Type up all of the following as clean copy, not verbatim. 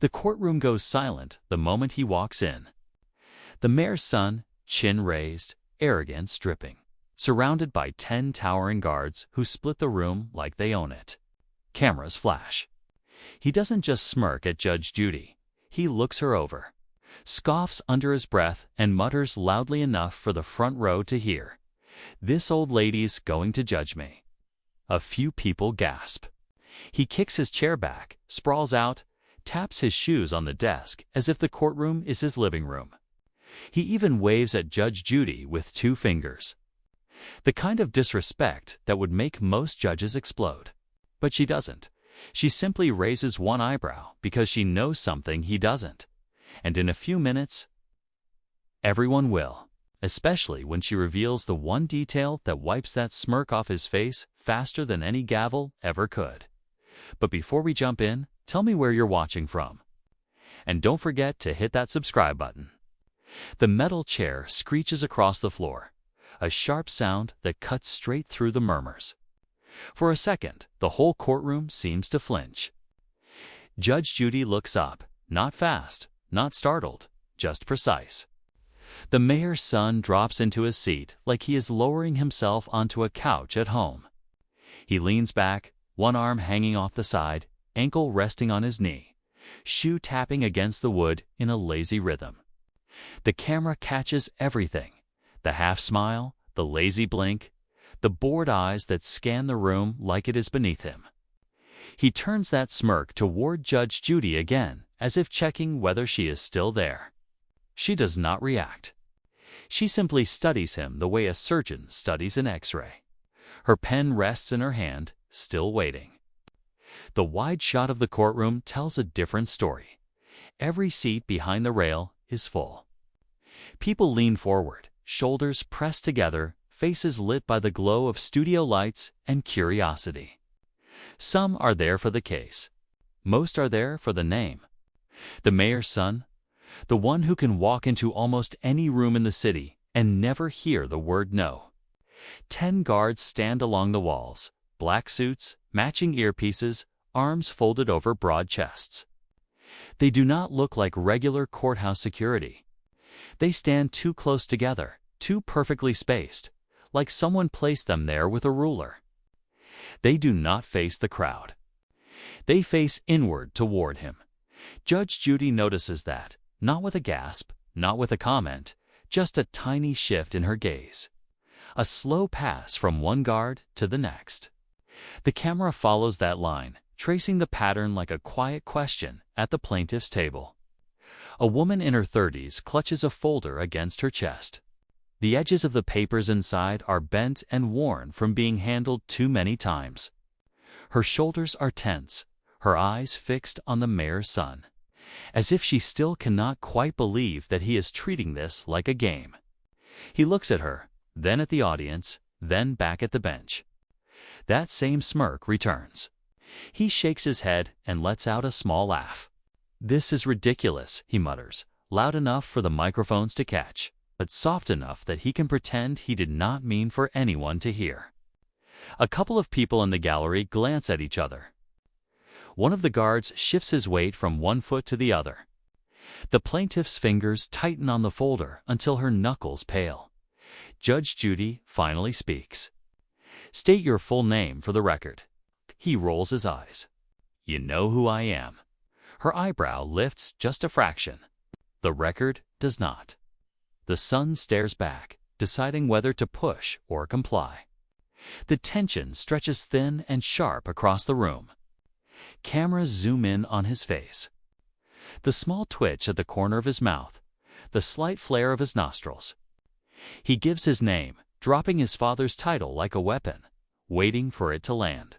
The courtroom goes silent the moment he walks in. The mayor's son, chin raised, arrogance dripping, surrounded by 10 towering guards who split the room like they own it. Cameras flash. He doesn't just smirk at Judge Judy. He looks her over, scoffs under his breath, and mutters loudly enough for the front row to hear, "This old lady's going to judge me." A few people gasp. He kicks his chair back, sprawls out, taps his shoes on the desk as if the courtroom is his living room. He even waves at Judge Judy with 2 fingers. The kind of disrespect that would make most judges explode. But she doesn't. She simply raises one eyebrow because she knows something he doesn't. And in a few minutes, everyone will, especially when she reveals the one detail that wipes that smirk off his face faster than any gavel ever could. But before we jump in, tell me where you're watching from. And don't forget to hit that subscribe button. The metal chair screeches across the floor, a sharp sound that cuts straight through the murmurs. For a second, the whole courtroom seems to flinch. Judge Judy looks up, not fast, not startled, just precise. The mayor's son drops into his seat like he is lowering himself onto a couch at home. He leans back, one arm hanging off the side, ankle resting on his knee, shoe tapping against the wood in a lazy rhythm. The camera catches everything: the half smile, the lazy blink, the bored eyes that scan the room like it is beneath him. He turns that smirk toward Judge Judy again, as if checking whether she is still there. She does not react. She simply studies him the way a surgeon studies an X-ray. Her pen rests in her hand, still waiting. The wide shot of the courtroom tells a different story. Every seat behind the rail is full. People lean forward, shoulders pressed together, faces lit by the glow of studio lights and curiosity. Some are there for the case. Most are there for the name. The mayor's son, the one who can walk into almost any room in the city and never hear the word no. 10 guards stand along the walls, black suits, matching earpieces, arms folded over broad chests. They do not look like regular courthouse security. They stand too close together, too perfectly spaced, like someone placed them there with a ruler. They do not face the crowd. They face inward toward him. Judge Judy notices that, not with a gasp, not with a comment, just a tiny shift in her gaze. A slow pass from one guard to the next. The camera follows that line, tracing the pattern like a quiet question at the plaintiff's table. A woman in her 30s clutches a folder against her chest. The edges of the papers inside are bent and worn from being handled too many times. Her shoulders are tense, her eyes fixed on the mayor's son, as if she still cannot quite believe that he is treating this like a game. He looks at her, then at the audience, then back at the bench. That same smirk returns. He shakes his head and lets out a small laugh. "This is ridiculous," he mutters, loud enough for the microphones to catch, but soft enough that he can pretend he did not mean for anyone to hear. A couple of people in the gallery glance at each other. One of the guards shifts his weight from one foot to the other. The plaintiff's fingers tighten on the folder until her knuckles pale. Judge Judy finally speaks. "State your full name for the record." He rolls his eyes. "You know who I am." Her eyebrow lifts just a fraction. The record does not. The son stares back, deciding whether to push or comply. The tension stretches thin and sharp across the room. Cameras zoom in on his face. The small twitch at the corner of his mouth, the slight flare of his nostrils. He gives his name, dropping his father's title like a weapon, waiting for it to land.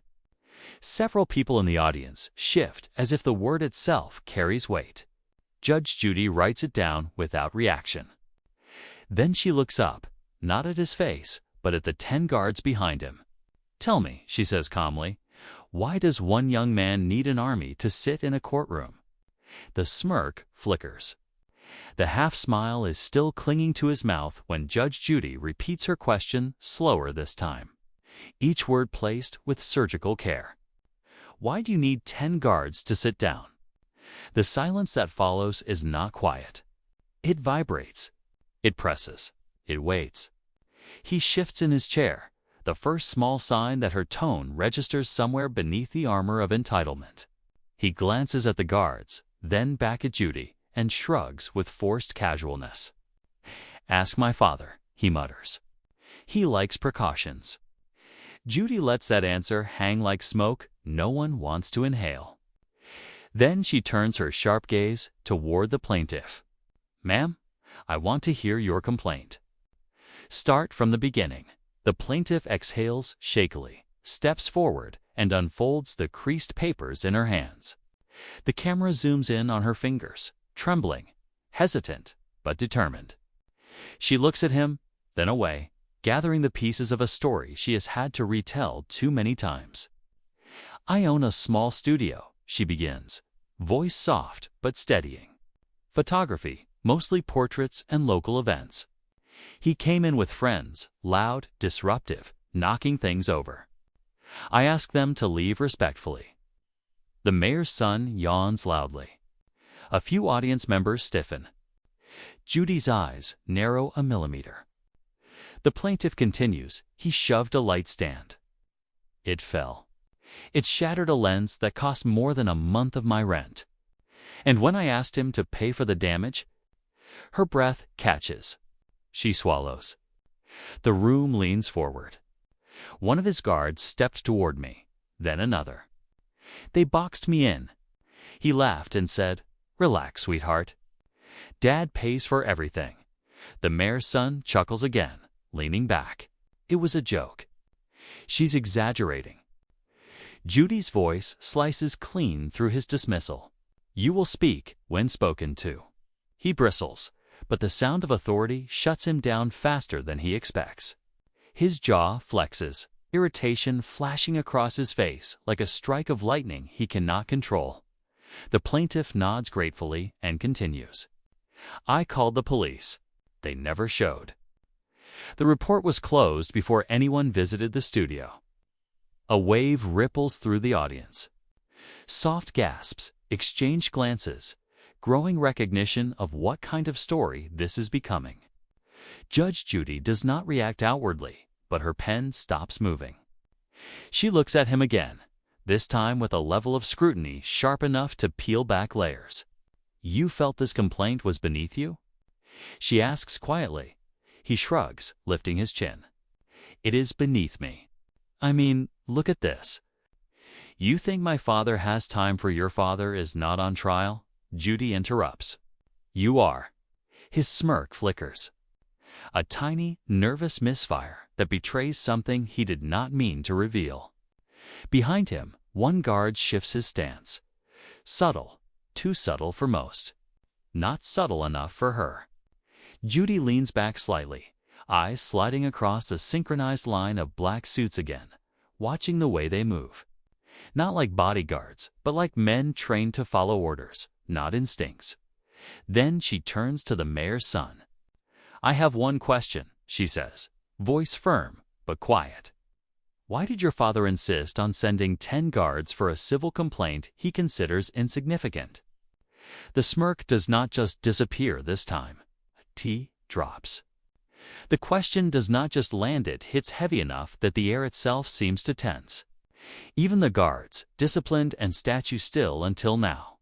Several people in the audience shift as if the word itself carries weight. Judge Judy writes it down without reaction. Then she looks up, not at his face, but at the 10 guards behind him. "Tell me," she says calmly, "why does one young man need an army to sit in a courtroom?" The smirk flickers. The half-smile is still clinging to his mouth when Judge Judy repeats her question slower this time, each word placed with surgical care. "Why do you need 10 guards to sit down?" The silence that follows is not quiet. It vibrates. It presses. It waits. He shifts in his chair, the first small sign that her tone registers somewhere beneath the armor of entitlement. He glances at the guards, then back at Judy, and shrugs with forced casualness. "Ask my father," he mutters. "He likes precautions." Judy lets that answer hang like smoke no one wants to inhale. Then she turns her sharp gaze toward the plaintiff. "Ma'am, I want to hear your complaint." "Start from the beginning." The plaintiff exhales shakily, steps forward, and unfolds the creased papers in her hands. The camera zooms in on her fingers, trembling, hesitant, but determined. She looks at him, then away, gathering the pieces of a story she has had to retell too many times. "I own a small studio," she begins, voice soft but steadying. "Photography, mostly portraits and local events." He came in with friends, loud, disruptive, knocking things over. I ask them to leave respectfully. The mayor's son yawns loudly. A few audience members stiffen. Judy's eyes narrow a millimeter. The plaintiff continues. "He shoved a light stand. It fell. It shattered a lens that cost more than a month of my rent. And when I asked him to pay for the damage..." Her breath catches. She swallows. The room leans forward. One of his guards stepped toward me, then another. They boxed me in. He laughed and said, "Relax, sweetheart. Dad pays for everything." The mayor's son chuckles again, leaning back. It was a joke. She's exaggerating. Judy's voice slices clean through his dismissal. "You will speak when spoken to." He bristles, but the sound of authority shuts him down faster than he expects. His jaw flexes, irritation flashing across his face like a strike of lightning he cannot control. The plaintiff nods gratefully and continues. "I called the police. They never showed." The report was closed before anyone visited the studio. A wave ripples through the audience. Soft gasps, exchanged glances, growing recognition of what kind of story this is becoming. Judge Judy does not react outwardly, but her pen stops moving. She looks at him again, this time with a level of scrutiny sharp enough to peel back layers. "You felt this complaint was beneath you?" She asks quietly. He shrugs, lifting his chin. "It is beneath me. I mean, look at this." "You think my father has time for your father is not on trial?" Judy interrupts. "You are." His smirk flickers. A tiny, nervous misfire that betrays something he did not mean to reveal. Behind him, one guard shifts his stance. Subtle, too subtle for most. Not subtle enough for her. Judy leans back slightly, eyes sliding across the synchronized line of black suits again, watching the way they move. Not like bodyguards, but like men trained to follow orders, not instincts. Then she turns to the mayor's son. "I have one question," she says, voice firm but quiet. "Why did your father insist on sending 10 guards for a civil complaint he considers insignificant?" The smirk does not just disappear this time. A T drops. The question does not just land, it hits heavy enough that the air itself seems to tense. Even the guards, disciplined and statue still until now,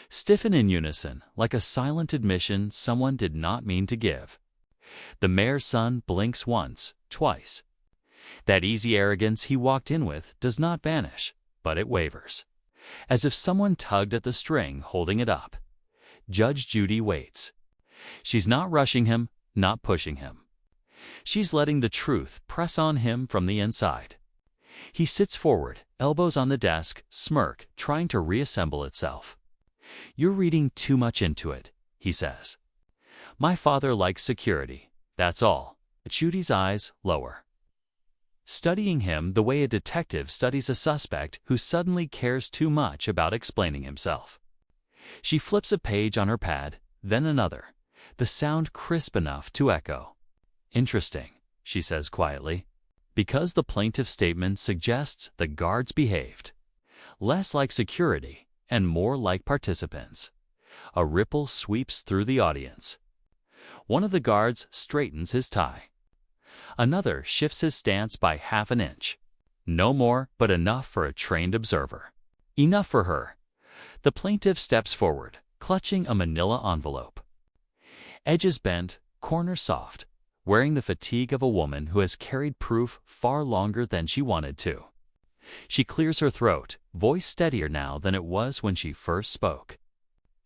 stiffen in unison like a silent admission someone did not mean to give. The mayor's son blinks once, twice. That easy arrogance he walked in with does not vanish, but it wavers, as if someone tugged at the string holding it up. Judge Judy waits. She's not rushing him, not pushing him. She's letting the truth press on him from the inside. He sits forward, elbows on the desk, smirk trying to reassemble itself. "You're reading too much into it," he says. "My father likes security, that's all." Judy's eyes lower. Studying him the way a detective studies a suspect who suddenly cares too much about explaining himself. She flips a page on her pad, then another, the sound crisp enough to echo. "Interesting," she says quietly, because the plaintiff's statement suggests the guards behaved less like security and more like participants. A ripple sweeps through the audience. One of the guards straightens his tie. Another shifts his stance by half an inch. No more, but enough for a trained observer. Enough for her. The plaintiff steps forward, clutching a manila envelope. Edges bent, corners soft, wearing the fatigue of a woman who has carried proof far longer than she wanted to. She clears her throat, voice steadier now than it was when she first spoke.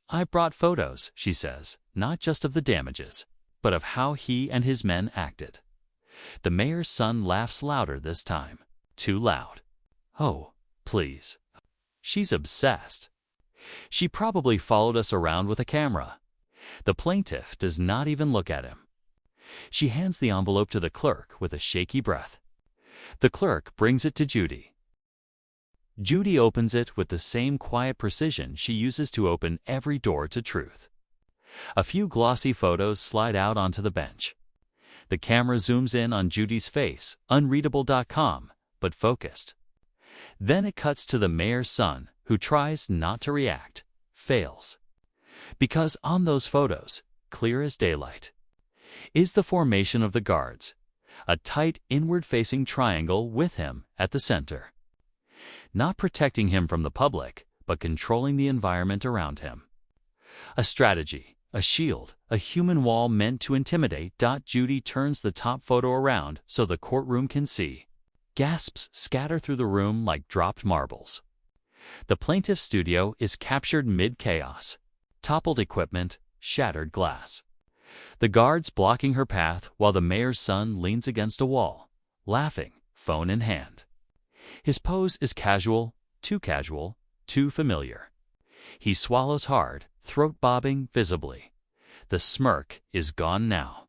"I brought photos," she says, "not just of the damages, but of how he and his men acted." The mayor's son laughs louder this time. Too loud. "Oh, please." She's obsessed. "She probably followed us around with a camera." The plaintiff does not even look at him. She hands the envelope to the clerk with a shaky breath. The clerk brings it to Judy. Judy opens it with the same quiet precision she uses to open every door to truth. A few glossy photos slide out onto the bench. The camera zooms in on Judy's face, unreadable.com, but focused. Then it cuts to the mayor's son, who tries not to react, fails. Because on those photos, clear as daylight, is the formation of the guards, a tight inward-facing triangle with him at the center. Not protecting him from the public, but controlling the environment around him. A strategy, a shield, a human wall meant to intimidate. Judy turns the top photo around so the courtroom can see. Gasps scatter through the room like dropped marbles. The plaintiff's studio is captured mid-chaos. Toppled equipment, shattered glass. The guards blocking her path while the mayor's son leans against a wall, laughing, phone in hand. His pose is casual, too familiar. He swallows hard, throat bobbing visibly. The smirk is gone now,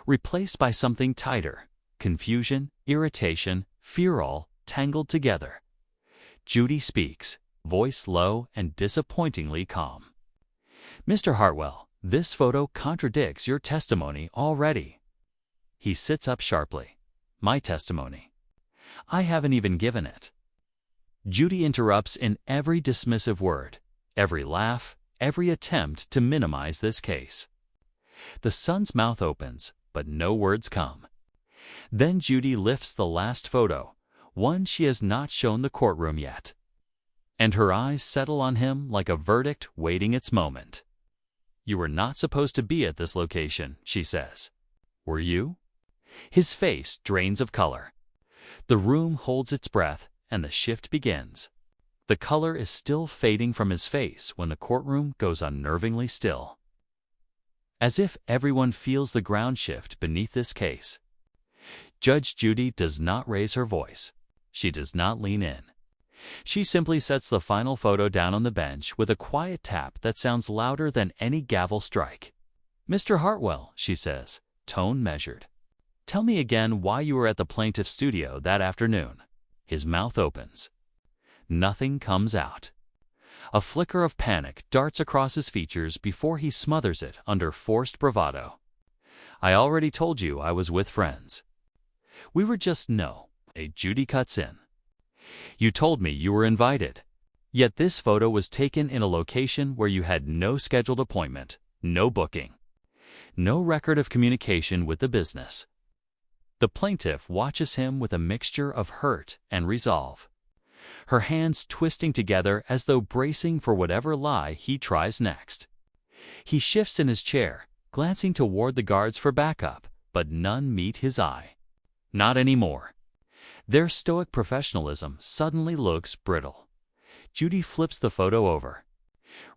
replaced by something tighter, confusion, irritation, fear, all tangled together. Judy speaks, voice low and disappointingly calm. "Mr. Hartwell, this photo contradicts your testimony already." He sits up sharply. "My testimony? I haven't even given it." Judy interrupts in every dismissive word, every laugh, every attempt to minimize this case. The son's mouth opens, but no words come. Then Judy lifts the last photo, one she has not shown the courtroom yet. And her eyes settle on him like a verdict waiting its moment. "You were not supposed to be at this location," she says. "Were you?" His face drains of color. The room holds its breath, and the shift begins. The color is still fading from his face when the courtroom goes unnervingly still. As if everyone feels the ground shift beneath this case. Judge Judy does not raise her voice. She does not lean in. She simply sets the final photo down on the bench with a quiet tap that sounds louder than any gavel strike. "Mr. Hartwell," she says, tone measured. "Tell me again why you were at the plaintiff's studio that afternoon." His mouth opens. Nothing comes out. A flicker of panic darts across his features before he smothers it under forced bravado. "I already told you I was with friends." "We were just no." Judy cuts in. "You told me you were invited. Yet this photo was taken in a location where you had no scheduled appointment, no booking, no record of communication with the business." The plaintiff watches him with a mixture of hurt and resolve, her hands twisting together as though bracing for whatever lie he tries next. He shifts in his chair, glancing toward the guards for backup, but none meet his eye. Not anymore. Their stoic professionalism suddenly looks brittle. Judy flips the photo over,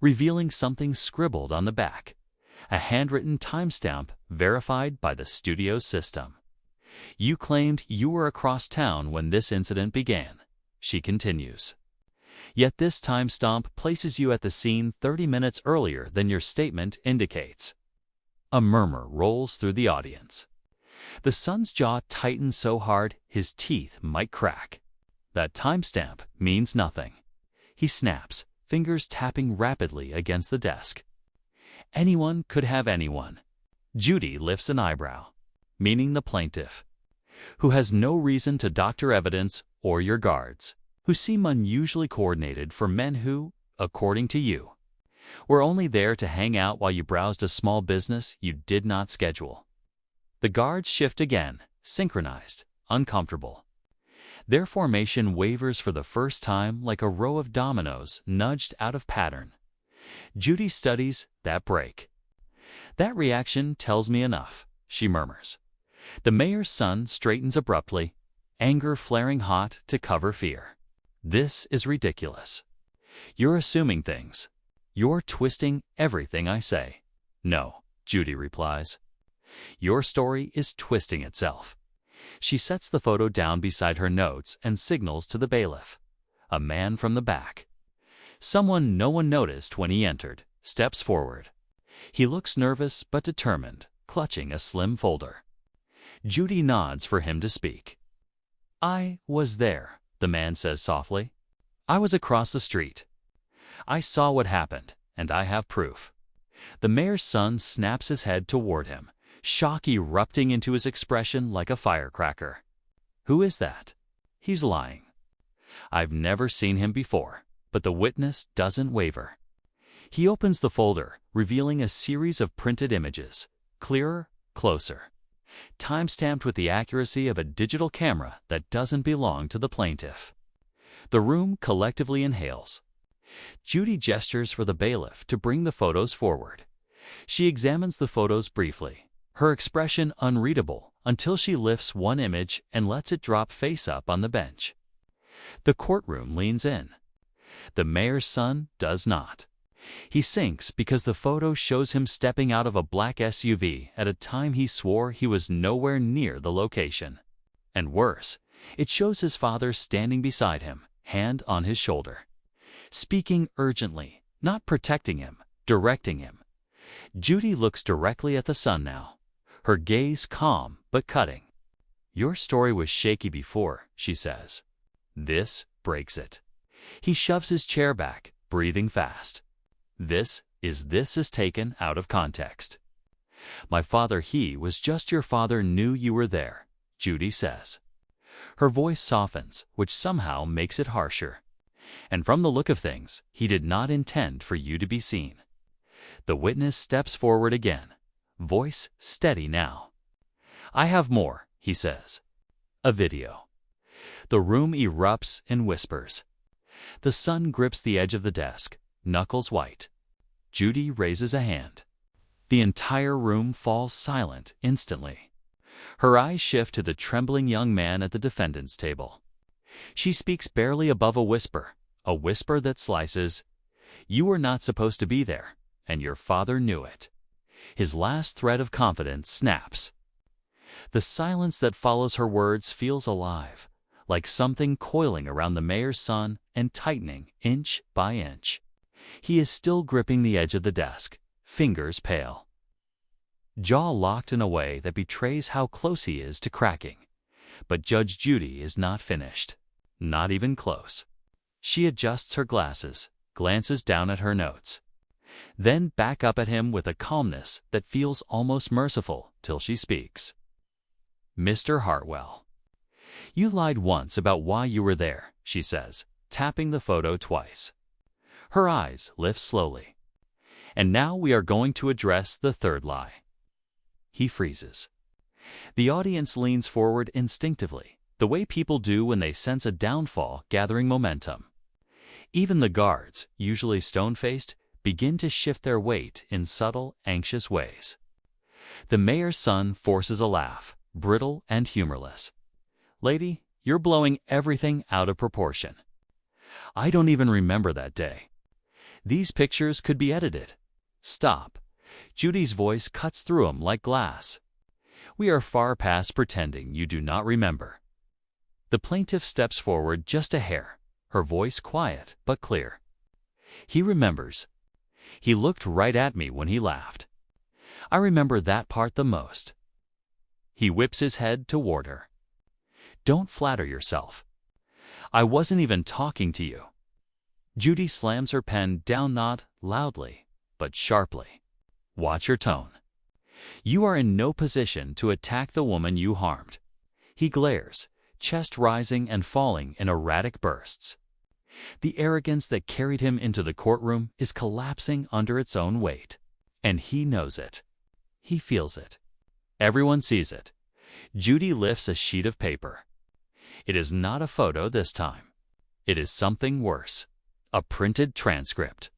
revealing something scribbled on the back, a handwritten timestamp verified by the studio's system. "You claimed you were across town when this incident began," she continues. "Yet this timestamp places you at the scene 30 minutes earlier than your statement indicates." A murmur rolls through the audience. The son's jaw tightens so hard his teeth might crack. That timestamp means nothing. He snaps, fingers tapping rapidly against the desk. "Anyone could have anyone." Judy lifts an eyebrow, meaning the plaintiff, who has no reason to doctor evidence, or your guards, who seem unusually coordinated for men who, according to you. We're only there to hang out while you browsed a small business you did not schedule. The guards shift again, synchronized, uncomfortable. Their formation wavers for the first time like a row of dominoes nudged out of pattern. Judy studies that break. That reaction tells me enough, she murmurs. The mayor's son straightens abruptly, anger flaring hot to cover fear. This is ridiculous. You're assuming things. You're twisting everything I say. No, Judy replies. Your story is twisting itself. She sets the photo down beside her notes and signals to the bailiff. A man from the back. Someone no one noticed when he entered, steps forward. He looks nervous but determined, clutching a slim folder. Judy nods for him to speak. I was there, the man says softly. I was across the street. I saw what happened, and I have proof. The mayor's son snaps his head toward him, shock erupting into his expression like a firecracker. Who is that? He's lying. I've never seen him before, but the witness doesn't waver. He opens the folder, revealing a series of printed images, clearer, closer, time-stamped with the accuracy of a digital camera that doesn't belong to the plaintiff. The room collectively inhales. Judy gestures for the bailiff to bring the photos forward. She examines the photos briefly, her expression unreadable until she lifts one image and lets it drop face up on the bench. The courtroom leans in. The mayor's son does not. He sinks because the photo shows him stepping out of a black SUV at a time he swore he was nowhere near the location. And worse, it shows his father standing beside him, hand on his shoulder, speaking urgently, not protecting him, directing him. Judy looks directly at the son now, her gaze calm but cutting. Your story was shaky before, she says. This breaks it. He shoves his chair back, breathing fast. This is taken out of context. My father, he was just your father knew you were there, Judy says. Her voice softens, which somehow makes it harsher. And from the look of things, he did not intend for you to be seen. The witness steps forward again, voice steady now. I have more, he says. A video. The room erupts in whispers. The son grips the edge of the desk, knuckles white. Judy raises a hand. The entire room falls silent instantly. Her eyes shift to the trembling young man at the defendant's table. She speaks barely above a whisper that slices. You were not supposed to be there, and your father knew it. His last thread of confidence snaps. The silence that follows her words feels alive, like something coiling around the mayor's son and tightening inch by inch. He is still gripping the edge of the desk, fingers pale, jaw locked in a way that betrays how close he is to cracking. But Judge Judy is not finished. Not even close. She adjusts her glasses, glances down at her notes, then back up at him with a calmness that feels almost merciful till she speaks. Mr. Hartwell, you lied once about why you were there, she says, tapping the photo twice. Her eyes lift slowly. And now we are going to address the third lie. He freezes. The audience leans forward instinctively, the way people do when they sense a downfall gathering momentum. Even the guards, usually stone-faced, begin to shift their weight in subtle, anxious ways. The mayor's son forces a laugh, brittle and humorless. Lady, you're blowing everything out of proportion. I don't even remember that day. These pictures could be edited. Stop. Judy's voice cuts through him like glass. We are far past pretending you do not remember. The plaintiff steps forward just a hair, her voice quiet but clear. He remembers. He looked right at me when he laughed. I remember that part the most. He whips his head toward her. Don't flatter yourself. I wasn't even talking to you. Judy slams her pen down not loudly, but sharply. Watch your tone. You are in no position to attack the woman you harmed. He glares, chest rising and falling in erratic bursts. The arrogance that carried him into the courtroom is collapsing under its own weight. And he knows it. He feels it. Everyone sees it. Judy lifts a sheet of paper. It is not a photo this time. It is something worse. A printed transcript.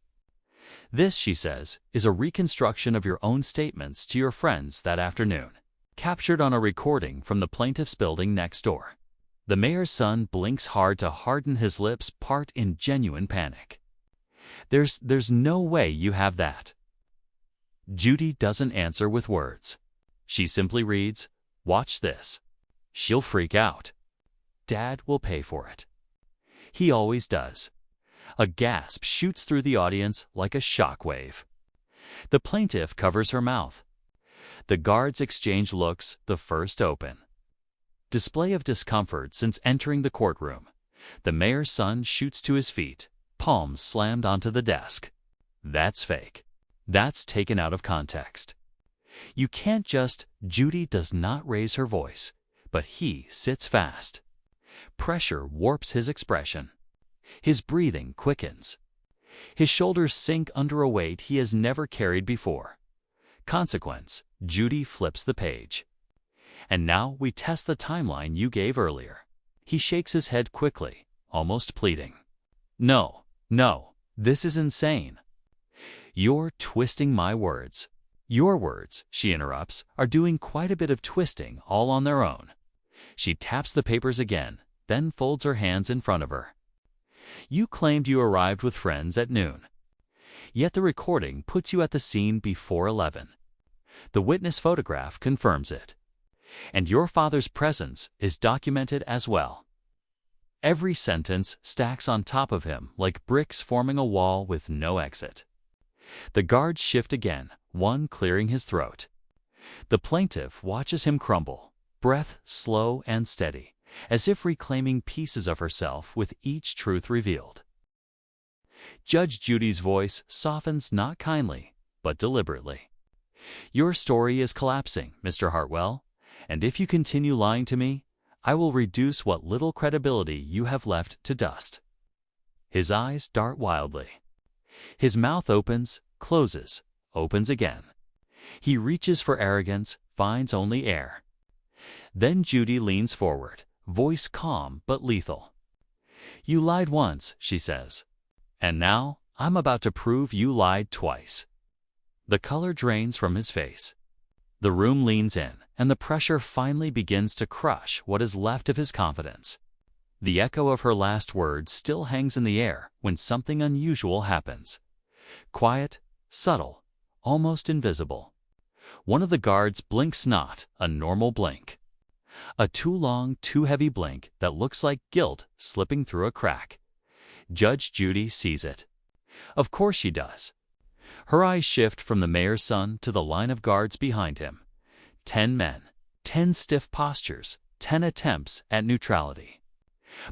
This, she says, is a reconstruction of your own statements to your friends that afternoon, captured on a recording from the plaintiff's building next door. The mayor's son blinks hard to harden his lips part in genuine panic. There's no way you have that. Judy doesn't answer with words. She simply reads, "Watch this." She'll freak out. Dad will pay for it. He always does. A gasp shoots through the audience like a shockwave. The plaintiff covers her mouth. The guards exchange looks, the first open. Display of discomfort since entering the courtroom. The mayor's son shoots to his feet, palms slammed onto the desk. That's fake. That's taken out of context. You can't just... Judy does not raise her voice, but he sits fast. Pressure warps his expression. His breathing quickens. His shoulders sink under a weight he has never carried before. Consequence, Judy flips the page. And now we test the timeline you gave earlier. He shakes his head quickly, almost pleading. No, this is insane. You're twisting my words. Your words, she interrupts, are doing quite a bit of twisting all on their own. She taps the papers again, then folds her hands in front of her. You claimed you arrived with friends at noon. Yet the recording puts you at the scene before 11. The witness photograph confirms it. And your father's presence is documented as well. Every sentence stacks on top of him like bricks forming a wall with no exit. The guards shift again, one clearing his throat. The plaintiff watches him crumble, breath slow and steady, as if reclaiming pieces of herself with each truth revealed. Judge Judy's voice softens not kindly, but deliberately. Your story is collapsing, Mr. Hartwell, and if you continue lying to me, I will reduce what little credibility you have left to dust. His eyes dart wildly. His mouth opens, closes, opens again. He reaches for arrogance, finds only air. Then Judy leans forward, voice calm but lethal. You lied once, she says. And now I'm about to prove you lied twice. The color drains from his face. The room leans in, and the pressure finally begins to crush what is left of his confidence. The echo of her last words still hangs in the air when something unusual happens. Quiet, subtle, almost invisible. One of the guards blinks not a normal blink. A too long, too heavy blink that looks like guilt slipping through a crack. Judge Judy sees it. Of course she does. Her eyes shift from the mayor's son to the line of guards behind him. 10 men, 10 stiff postures, 10 attempts at neutrality.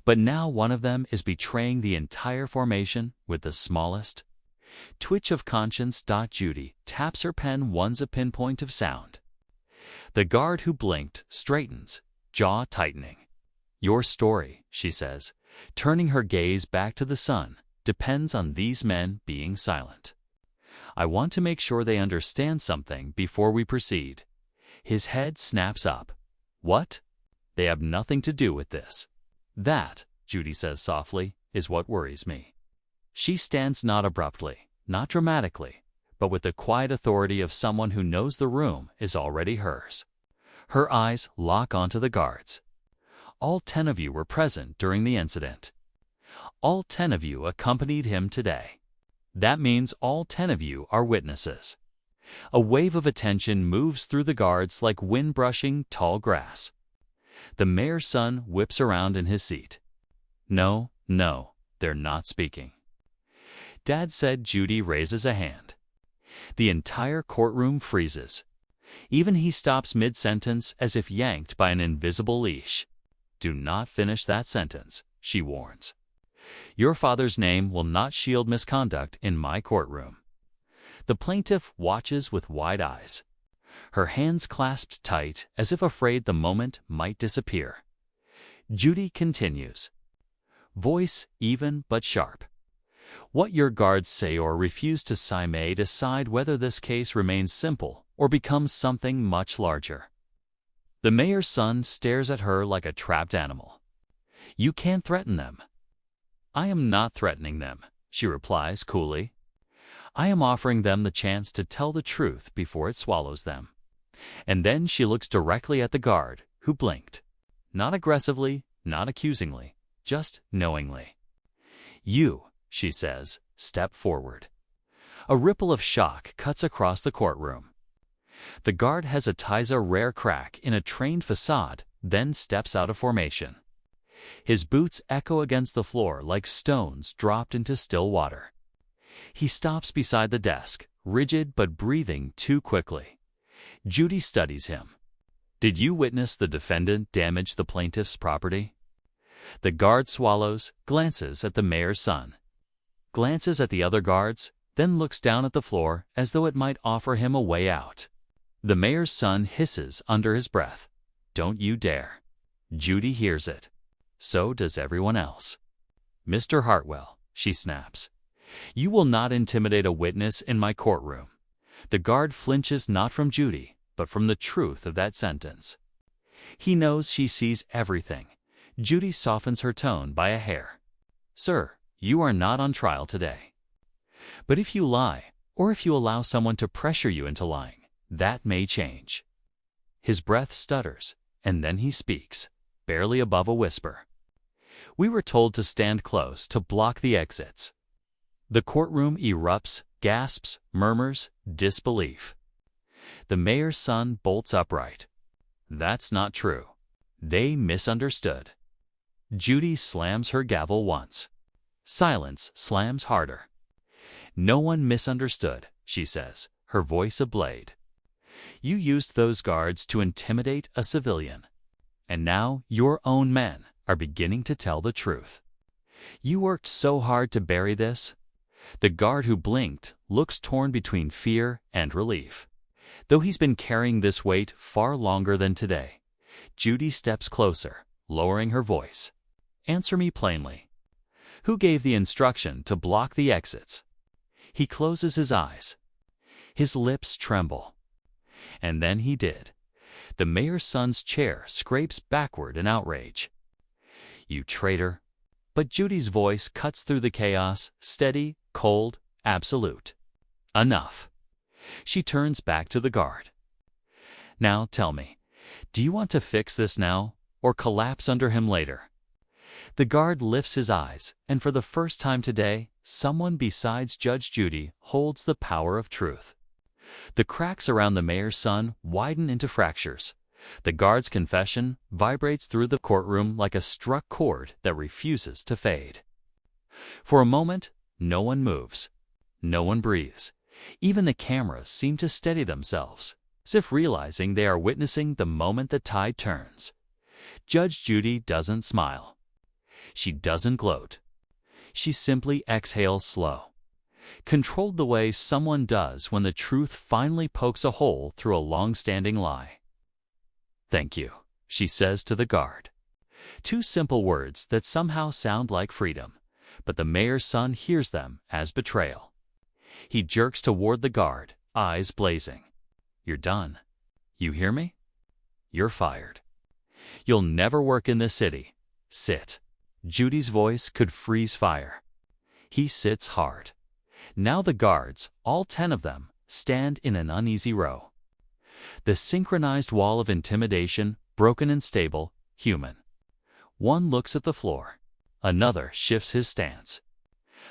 But now one of them is betraying the entire formation with the smallest twitch of conscience. Judy taps her pen once a pinpoint of sound. The guard who blinked straightens, jaw tightening. Your story, she says, turning her gaze back to the sun, depends on these men being silent. I want to make sure they understand something before we proceed. His head snaps up. What? They have nothing to do with this. That, Judy says softly, is what worries me. She stands not abruptly, not dramatically, but with the quiet authority of someone who knows the room is already hers. Her eyes lock onto the guards. All 10 of you were present during the incident. All 10 of you accompanied him today. That means all 10 of you are witnesses. A wave of attention moves through the guards like wind brushing tall grass. The mayor's son whips around in his seat. No, they're not speaking. Dad said. Judy raises a hand. The entire courtroom freezes. Even he stops mid-sentence as if yanked by an invisible leash. Do not finish that sentence, she warns. Your father's name will not shield misconduct in my courtroom. The plaintiff watches with wide eyes, her hands clasped tight as if afraid the moment might disappear. Judy continues. voice even but sharp. What your guards say or refuse to say may decide whether this case remains simple or becomes something much larger. The mayor's son stares at her like a trapped animal. You can't threaten them. I am not threatening them, she replies coolly. I am offering them the chance to tell the truth before it swallows them. And then she looks directly at the guard, who blinked. Not aggressively, not accusingly, just knowingly. You, she says, step forward. A ripple of shock cuts across the courtroom. The guard hesitates a rare crack in a trained facade, then steps out of formation. His boots echo against the floor like stones dropped into still water. He stops beside the desk, rigid but breathing too quickly. Judy studies him. Did you witness the defendant damage the plaintiff's property? The guard swallows, glances at the mayor's son, glances at the other guards, then looks down at the floor as though it might offer him a way out. The mayor's son hisses under his breath, "Don't you dare." Judy hears it. So does everyone else. "Mr. Hartwell," she snaps, "you will not intimidate a witness in my courtroom." The guard flinches not from Judy, but from the truth of that sentence. He knows she sees everything. Judy softens her tone by a hair. "Sir, you are not on trial today. But if you lie, or if you allow someone to pressure you into lying, that may change." His breath stutters, and then he speaks, barely above a whisper. "We were told to stand close to block the exits." The courtroom erupts, gasps, murmurs, disbelief. The mayor's son bolts upright. "That's not true. They misunderstood." Judy slams her gavel once. Silence slams harder. "No one misunderstood," she says, her voice a blade. "You used those guards to intimidate a civilian. And now your own men are beginning to tell the truth. You worked so hard to bury this." The guard who blinked looks torn between fear and relief. Though he's been carrying this weight far longer than today. Judy steps closer, lowering her voice. "Answer me plainly. Who gave the instruction to block the exits?" He closes his eyes. His lips tremble. And then he did. The mayor's son's chair scrapes backward in outrage. "You traitor." But Judy's voice cuts through the chaos, steady, cold, absolute. "Enough." She turns back to the guard. "Now tell me, do you want to fix this now, or collapse under him later?" The guard lifts his eyes, and for the first time today, someone besides Judge Judy holds the power of truth. The cracks around the mayor's son widen into fractures. The guard's confession vibrates through the courtroom like a struck chord that refuses to fade. For a moment, no one moves. No one breathes. Even the cameras seem to steady themselves, as if realizing they are witnessing the moment the tide turns. Judge Judy doesn't smile. She doesn't gloat. She simply exhales slow, controlled the way someone does when the truth finally pokes a hole through a long-standing lie. "Thank you," she says to the guard. Two simple words that somehow sound like freedom, but the mayor's son hears them as betrayal. He jerks toward the guard, eyes blazing. "You're done. You hear me? You're fired. You'll never work in this city. Sit." Judy's voice could freeze fire. He sits hard. Now the guards, all 10 of them, stand in an uneasy row. The synchronized wall of intimidation, broken and stable, human. One looks at the floor. Another shifts his stance.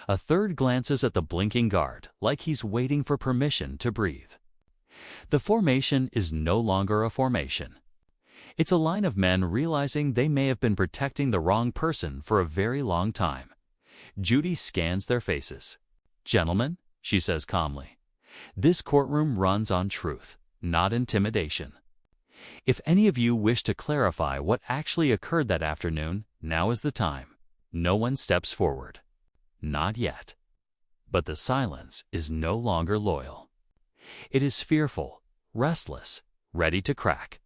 A third glances at the blinking guard, like he's waiting for permission to breathe. The formation is no longer a formation. It's a line of men realizing they may have been protecting the wrong person for a very long time. Judy scans their faces. "Gentlemen," she says calmly, "this courtroom runs on truth, not intimidation. If any of you wish to clarify what actually occurred that afternoon, now is the time." No one steps forward. Not yet. But the silence is no longer loyal. It is fearful, restless, ready to crack.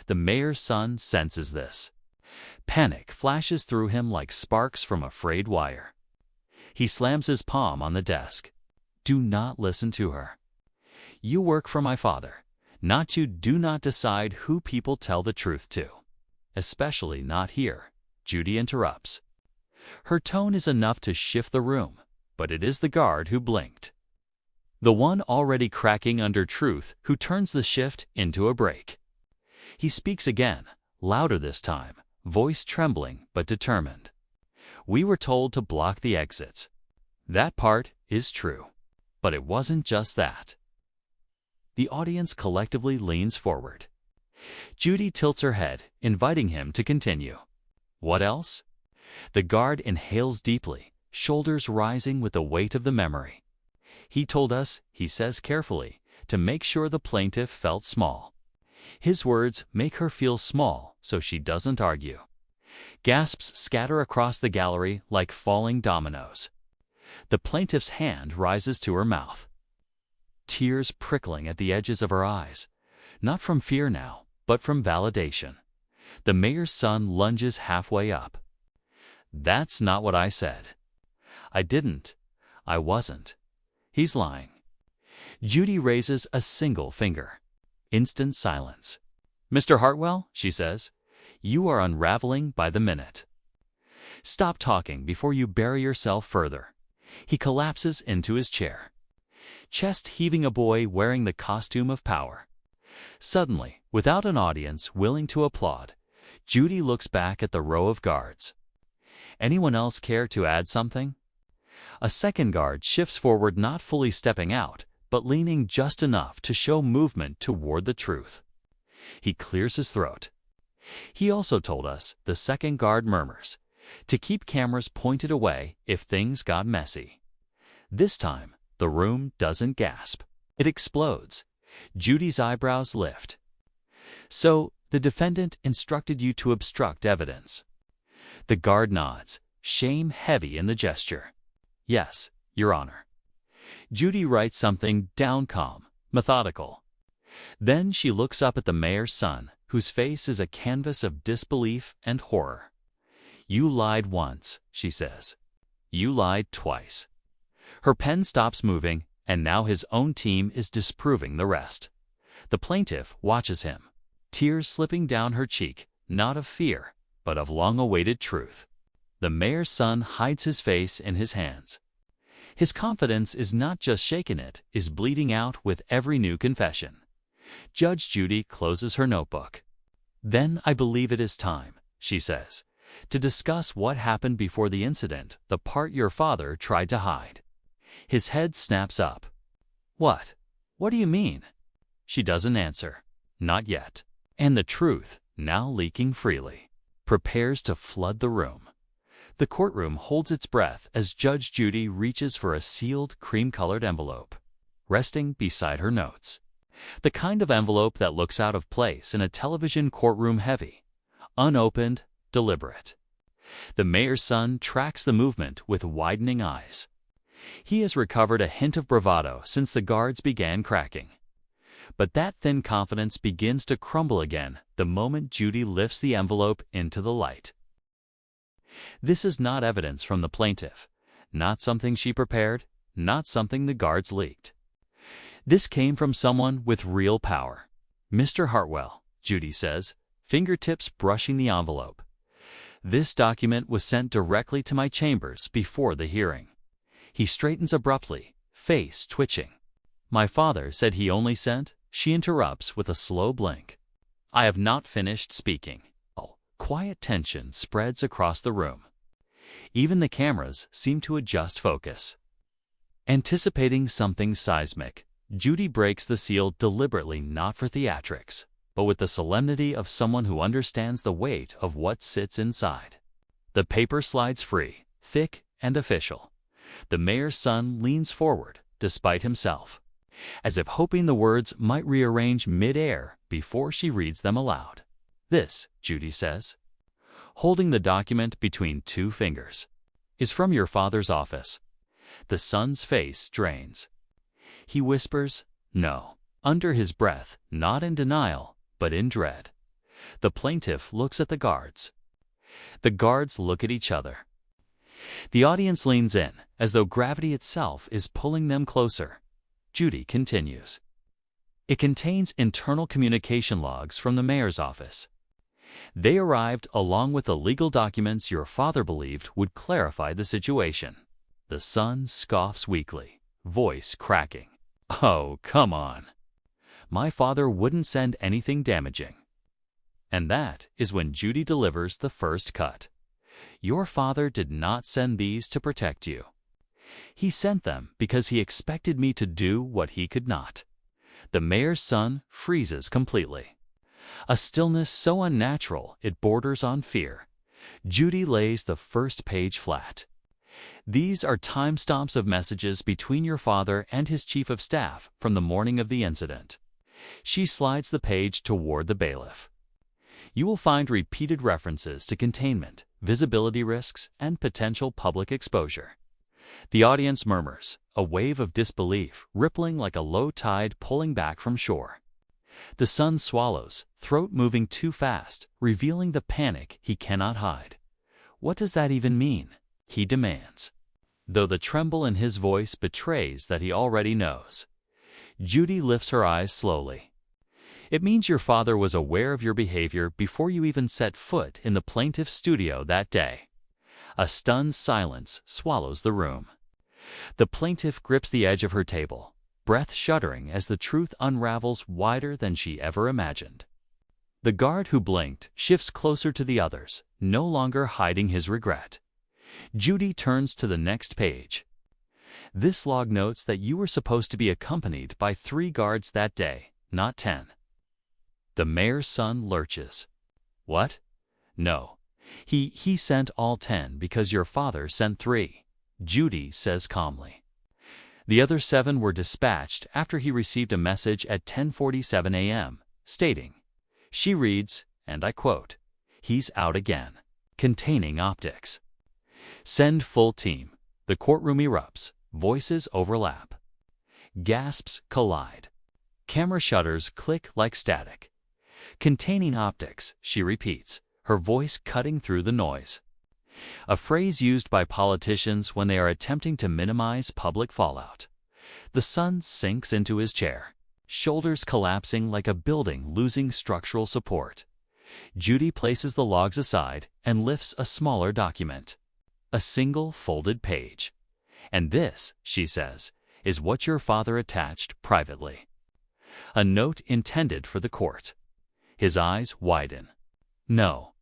The mayor's son senses this. Panic flashes through him like sparks from a frayed wire. He slams his palm on the desk. Do not listen to her. You work for my father. Not you. Do not decide who people tell the truth to. Especially not here, Judy interrupts. Her tone is enough to shift the room, but it is the guard who blinked. The one already cracking under truth who turns the shift into a break. He speaks again, louder this time, voice trembling but determined. We were told to block the exits. That part is true. But it wasn't just that. The audience collectively leans forward. Judy tilts her head, inviting him to continue. What else? The guard inhales deeply, shoulders rising with the weight of the memory. He told us, he says carefully, to make sure the plaintiff felt small. His words make her feel small so she doesn't argue. Gasps scatter across the gallery like falling dominoes. The plaintiff's hand rises to her mouth. Tears prickling at the edges of her eyes, not from fear now, but from validation. The mayor's son lunges halfway up. That's not what I said. I didn't. I wasn't. He's lying. Judy raises a single finger. Instant silence. Mr. Hartwell, she says, you are unraveling by the minute. Stop talking before you bury yourself further. He collapses into his chair. Chest heaving, a boy wearing the costume of power. Suddenly, without an audience willing to applaud, Judy looks back at the row of guards. Anyone else care to add something? A second guard shifts forward, not fully stepping out, but leaning just enough to show movement toward the truth. He clears his throat. He also told us, the second guard murmurs, to keep cameras pointed away if things got messy. This time, the room doesn't gasp. It explodes. Judy's eyebrows lift. So, the defendant instructed you to obstruct evidence. The guard nods, shame heavy in the gesture. Yes, Your Honor. Judy writes something down, calm, methodical. Then she looks up at the mayor's son, whose face is a canvas of disbelief and horror. You lied once, she says. You lied twice. Her pen stops moving, and now his own team is disproving the rest. The plaintiff watches him, tears slipping down her cheek, not of fear, but of long-awaited truth. The mayor's son hides his face in his hands. His confidence is not just shaken, it is bleeding out with every new confession. Judge Judy closes her notebook. Then I believe it is time, she says, to discuss what happened before the incident, the part your father tried to hide. His head snaps up. What? What do you mean? She doesn't answer. Not yet. And the truth, now leaking freely, prepares to flood the room. The courtroom holds its breath as Judge Judy reaches for a sealed, cream-colored envelope, resting beside her notes. The kind of envelope that looks out of place in a television courtroom, heavy, unopened, deliberate. The mayor's son tracks the movement with widening eyes. He has recovered a hint of bravado since the guards began cracking. But that thin confidence begins to crumble again the moment Judy lifts the envelope into the light. This is not evidence from the plaintiff, not something she prepared, not something the guards leaked. This came from someone with real power. Mr. Hartwell, Judy says, fingertips brushing the envelope. This document was sent directly to my chambers before the hearing. He straightens abruptly, face twitching. My father said he only sent, she interrupts with a slow blink. I have not finished speaking. Quiet tension spreads across the room. Even the cameras seem to adjust focus. Anticipating something seismic, Judy breaks the seal deliberately, not for theatrics, but with the solemnity of someone who understands the weight of what sits inside. The paper slides free, thick and official. The mayor's son leans forward, despite himself, as if hoping the words might rearrange mid-air before she reads them aloud. This, Judy says, holding the document between two fingers, is from your father's office. The son's face drains. He whispers, no, under his breath, not in denial, but in dread. The plaintiff looks at the guards. The guards look at each other. The audience leans in, as though gravity itself is pulling them closer. Judy continues. It contains internal communication logs from the mayor's office. They arrived along with the legal documents your father believed would clarify the situation. The son scoffs weakly, voice cracking. Oh, come on. My father wouldn't send anything damaging. And that is when Judy delivers the first cut. Your father did not send these to protect you. He sent them because he expected me to do what he could not. The mayor's son freezes completely. A stillness so unnatural it borders on fear. Judy lays the first page flat. These are timestamps of messages between your father and his chief of staff from the morning of the incident. She slides the page toward the bailiff. You will find repeated references to containment, visibility risks, and potential public exposure. The audience murmurs, a wave of disbelief rippling like a low tide pulling back from shore. The son swallows, throat moving too fast, revealing the panic he cannot hide. What does that even mean? He demands, though the tremble in his voice betrays that he already knows. Judy lifts her eyes slowly. It means your father was aware of your behavior before you even set foot in the plaintiff's studio that day. A stunned silence swallows the room. The plaintiff grips the edge of her table, breath shuddering as the truth unravels wider than she ever imagined. The guard who blinked shifts closer to the others, no longer hiding his regret. Judy turns to the next page. This log notes that you were supposed to be accompanied by 3 guards that day, not 10. The mayor's son lurches. What? No. He sent all 10 because your father sent 3, Judy says calmly. The other 7 were dispatched after he received a message at 10:47 a.m., stating, she reads, and I quote, "He's out again," containing optics. Send full team. The courtroom erupts. Voices overlap. Gasps collide. Camera shutters click like static. Containing optics, she repeats, her voice cutting through the noise. A phrase used by politicians when they are attempting to minimize public fallout. The son sinks into his chair, shoulders collapsing like a building losing structural support. Judy places the logs aside and lifts a smaller document. A single folded page. And this, she says, is what your father attached privately. A note intended for the court. His eyes widen. No,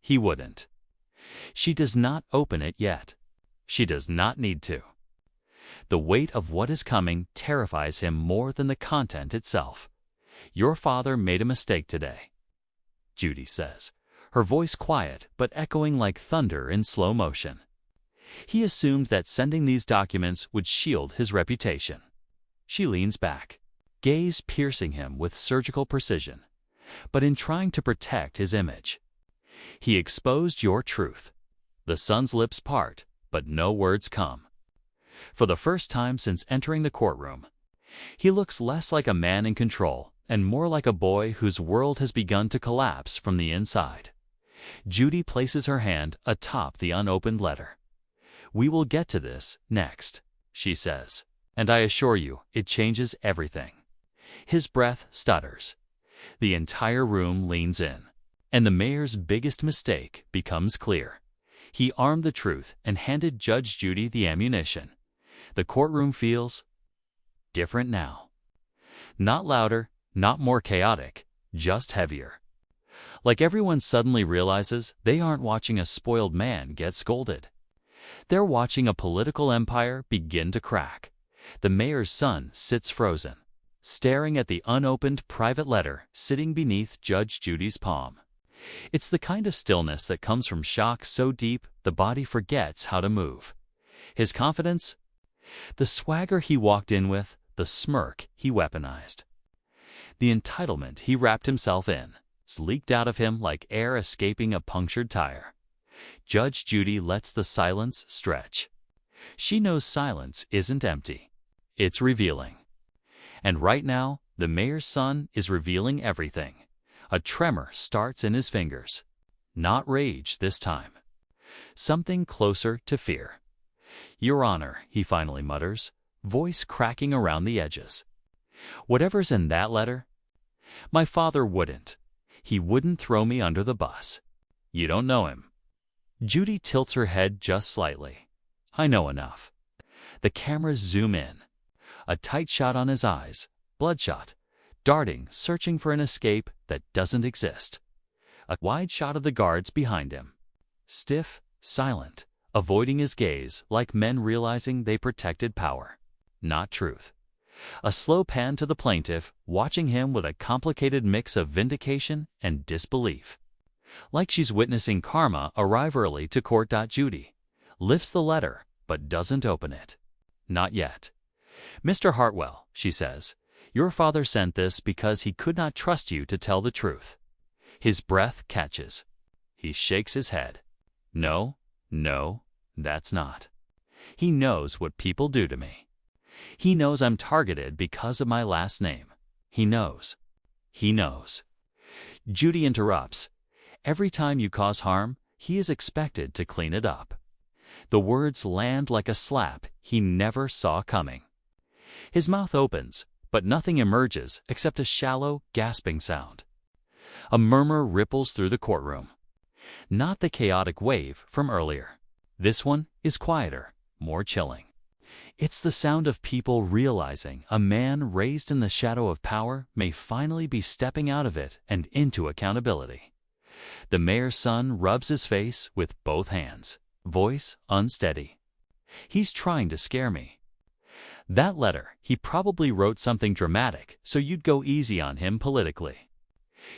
he wouldn't. She does not open it yet. She does not need to. The weight of what is coming terrifies him more than the content itself. Your father made a mistake today, Judy says, her voice quiet but echoing like thunder in slow motion. He assumed that sending these documents would shield his reputation. She leans back, gaze piercing him with surgical precision. But in trying to protect his image, he exposed your truth. The son's lips part, but no words come. For the first time since entering the courtroom, he looks less like a man in control and more like a boy whose world has begun to collapse from the inside. Judy places her hand atop the unopened letter. We will get to this next, she says, and I assure you it changes everything. His breath stutters. The entire room leans in, and the mayor's biggest mistake becomes clear. He armed the truth and handed Judge Judy the ammunition. The courtroom feels different now. Not louder, not more chaotic, just heavier. Like everyone suddenly realizes they aren't watching a spoiled man get scolded. They're watching a political empire begin to crack. The mayor's son sits frozen, staring at the unopened private letter sitting beneath Judge Judy's palm. It's the kind of stillness that comes from shock so deep the body forgets how to move. His confidence? The swagger he walked in with, the smirk he weaponized. The entitlement he wrapped himself in, leaked out of him like air escaping a punctured tire. Judge Judy lets the silence stretch. She knows silence isn't empty. It's revealing. And right now, the mayor's son is revealing everything. A tremor starts in his fingers. Not rage this time. Something closer to fear. "Your Honor," he finally mutters, voice cracking around the edges. "Whatever's in that letter, my father wouldn't. He wouldn't throw me under the bus. You don't know him." Judy tilts her head just slightly. "I know enough." The cameras zoom in. A tight shot on his eyes, bloodshot, darting, searching for an escape that doesn't exist. A wide shot of the guards behind him. Stiff, silent, avoiding his gaze like men realizing they protected power, not truth. A slow pan to the plaintiff, watching him with a complicated mix of vindication and disbelief. Like she's witnessing karma arrive early to court. Judy lifts the letter, but doesn't open it. Not yet. "Mr. Hartwell," she says, "your father sent this because he could not trust you to tell the truth." His breath catches. He shakes his head. "No, no, that's not. He knows what people do to me. He knows I'm targeted because of my last name. He knows. He knows." Judy interrupts. "Every time you cause harm, he is expected to clean it up." The words land like a slap he never saw coming. His mouth opens, but nothing emerges except a shallow, gasping sound. A murmur ripples through the courtroom. Not the chaotic wave from earlier. This one is quieter, more chilling. It's the sound of people realizing a man raised in the shadow of power may finally be stepping out of it and into accountability. The mayor's son rubs his face with both hands, voice unsteady. "He's trying to scare me. That letter, he probably wrote something dramatic so you'd go easy on him politically.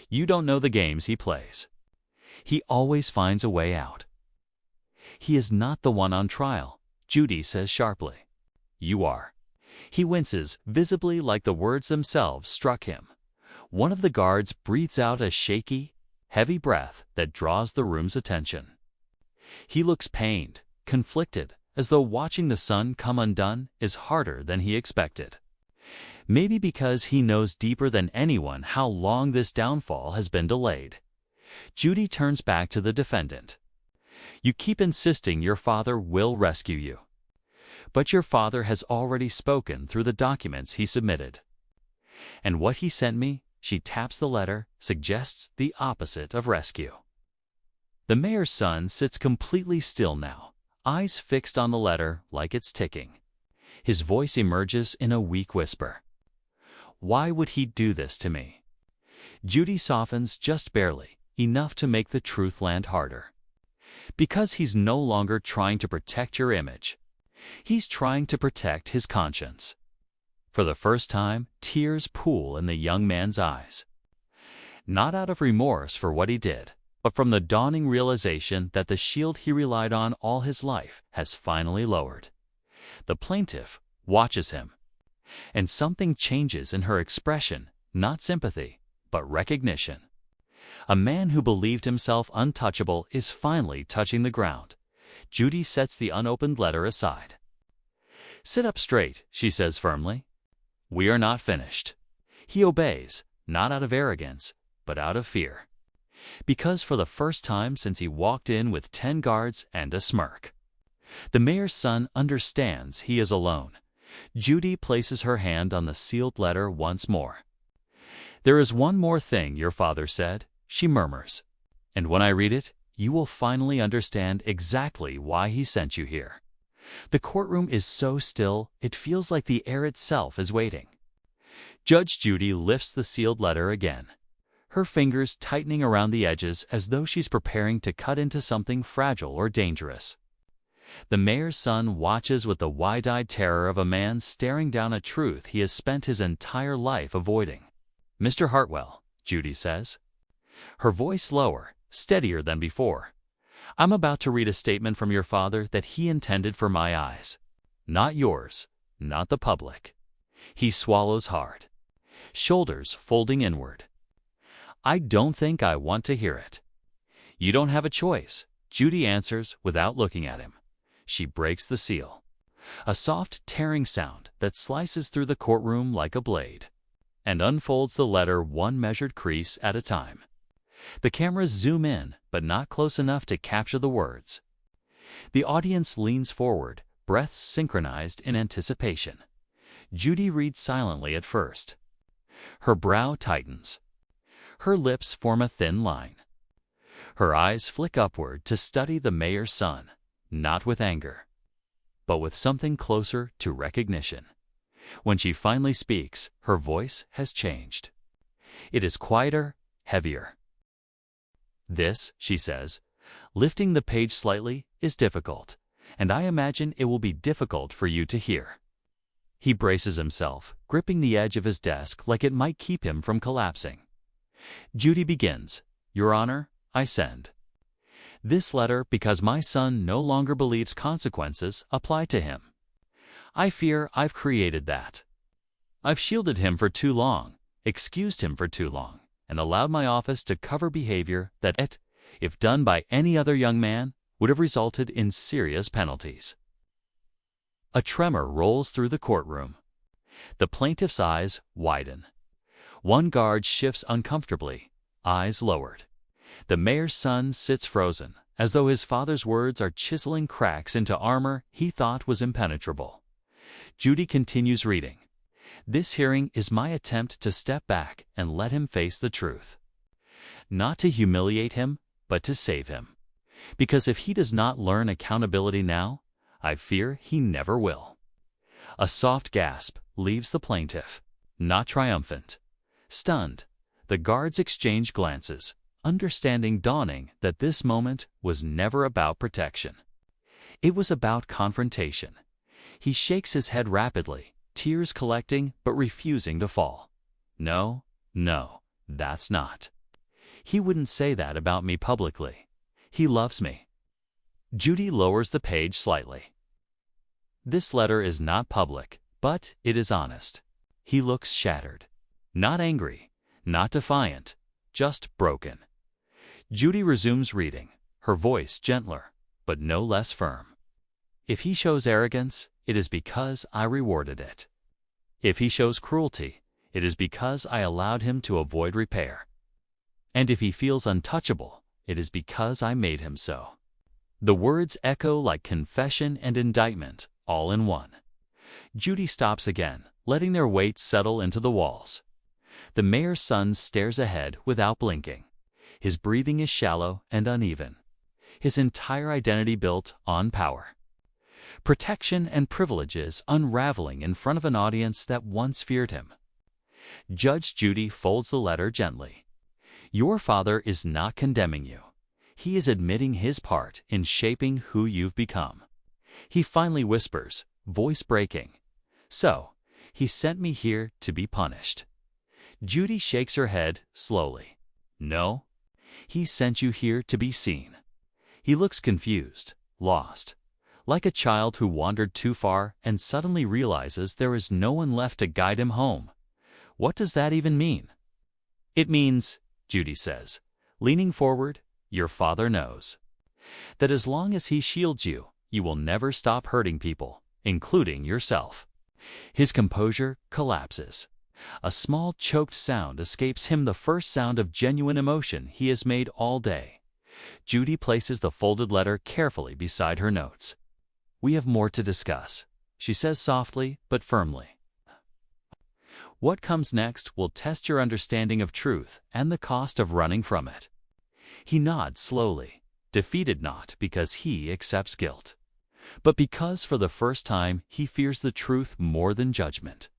You don't know the games he plays. He always finds a way out." "He is not the one on trial," Judy says sharply. "You are." He winces, visibly like the words themselves struck him. One of the guards breathes out a shaky, heavy breath that draws the room's attention. He looks pained, conflicted, as though watching the son come undone is harder than he expected. Maybe because he knows deeper than anyone how long this downfall has been delayed. Judy turns back to the defendant. "You keep insisting your father will rescue you. But your father has already spoken through the documents he submitted. And what he sent me," she taps the letter, "suggests the opposite of rescue." The mayor's son sits completely still now, eyes fixed on the letter like it's ticking. His voice emerges in a weak whisper. "Why would he do this to me?" Judy softens just barely, enough to make the truth land harder. "Because he's no longer trying to protect your image. He's trying to protect his conscience." For the first time, tears pool in the young man's eyes. Not out of remorse for what he did, but from the dawning realization that the shield he relied on all his life has finally lowered. The plaintiff watches him, and something changes in her expression, not sympathy, but recognition. A man who believed himself untouchable is finally touching the ground. Judy sets the unopened letter aside. "Sit up straight," she says firmly. "We are not finished." He obeys, not out of arrogance, but out of fear. Because for the first time since he walked in with 10 guards and a smirk. The mayor's son understands he is alone. Judy places her hand on the sealed letter once more. "There is one more thing your father said," she murmurs. "And when I read it, you will finally understand exactly why he sent you here." The courtroom is so still, it feels like the air itself is waiting. Judge Judy lifts the sealed letter again, her fingers tightening around the edges as though she's preparing to cut into something fragile or dangerous. The mayor's son watches with the wide-eyed terror of a man staring down a truth he has spent his entire life avoiding. "Mr. Hartwell," Judy says, her voice lower, steadier than before, "I'm about to read a statement from your father that he intended for my eyes. Not yours, not the public." He swallows hard, shoulders folding inward. "I don't think I want to hear it." "You don't have a choice," Judy answers without looking at him. She breaks the seal. A soft tearing sound that slices through the courtroom like a blade, and unfolds the letter one measured crease at a time. The cameras zoom in, but not close enough to capture the words. The audience leans forward, breaths synchronized in anticipation. Judy reads silently at first. Her brow tightens. Her lips form a thin line. Her eyes flick upward to study the mayor's son, not with anger, but with something closer to recognition. When she finally speaks, her voice has changed. It is quieter, heavier. "This," she says, lifting the page slightly, "is difficult, and I imagine it will be difficult for you to hear." He braces himself, gripping the edge of his desk like it might keep him from collapsing. Judy begins, "Your Honor, I send this letter because my son no longer believes consequences apply to him. I fear I've created that. I've shielded him for too long, excused him for too long, and allowed my office to cover behavior that, if done by any other young man, would have resulted in serious penalties." A tremor rolls through the courtroom. The plaintiff's eyes widen. One guard shifts uncomfortably, eyes lowered. The mayor's son sits frozen, as though his father's words are chiseling cracks into armor he thought was impenetrable. Judy continues reading. "This hearing is my attempt to step back and let him face the truth. Not to humiliate him, but to save him. Because if he does not learn accountability now, I fear he never will." A soft gasp leaves the plaintiff, not triumphant. Stunned, the guards exchange glances, understanding dawning that this moment was never about protection. It was about confrontation. He shakes his head rapidly, tears collecting but refusing to fall. "No, no, that's not. He wouldn't say that about me publicly. He loves me." Judy lowers the page slightly. "This letter is not public, but it is honest." He looks shattered. Not angry, not defiant, just broken. Judy resumes reading, her voice gentler, but no less firm. "If he shows arrogance, it is because I rewarded it. If he shows cruelty, it is because I allowed him to avoid repair. And if he feels untouchable, it is because I made him so." The words echo like confession and indictment, all in one. Judy stops again, letting their weight settle into the walls. The mayor's son stares ahead without blinking. His breathing is shallow and uneven. His entire identity built on power. Protection and privileges unraveling in front of an audience that once feared him. Judge Judy folds the letter gently. "Your father is not condemning you. He is admitting his part in shaping who you've become." He finally whispers, voice breaking, "So, he sent me here to be punished." Judy shakes her head slowly. "No, he sent you here to be seen." He looks confused, lost, like a child who wandered too far and suddenly realizes there is no one left to guide him home. What does that even mean? "It means," Judy says, leaning forward, "your father knows that as long as he shields you, you will never stop hurting people, including yourself." His composure collapses. A small choked sound escapes him, the first sound of genuine emotion he has made all day. Judy places the folded letter carefully beside her notes. "We have more to discuss," she says softly but firmly. "What comes next will test your understanding of truth and the cost of running from it." He nods slowly, defeated not because he accepts guilt, but because for the first time he fears the truth more than judgment.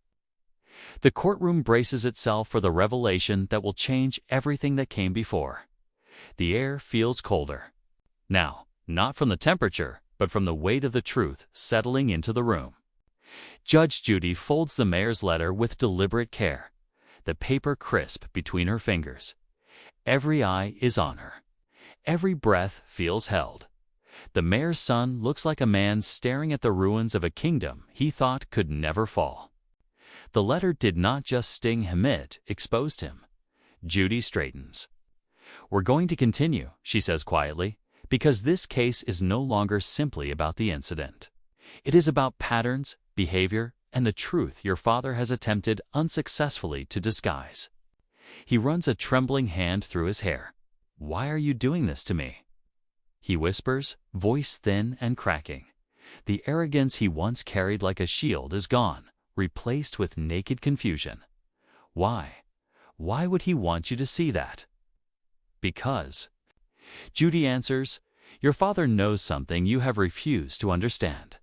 The courtroom braces itself for the revelation that will change everything that came before. The air feels colder. Now, not from the temperature, but from the weight of the truth settling into the room. Judge Judy folds the mayor's letter with deliberate care, the paper crisp between her fingers. Every eye is on her. Every breath feels held. The mayor's son looks like a man staring at the ruins of a kingdom he thought could never fall. The letter did not just sting him, it exposed him. Judy straightens. "We're going to continue," she says quietly, "because this case is no longer simply about the incident. It is about patterns, behavior, and the truth your father has attempted unsuccessfully to disguise." He runs a trembling hand through his hair. Why are you doing this to me? He whispers, voice thin and cracking. The arrogance he once carried like a shield is gone, replaced with naked confusion. Why? Why would he want you to see that? Because. Judy answers, your father knows something you have refused to understand.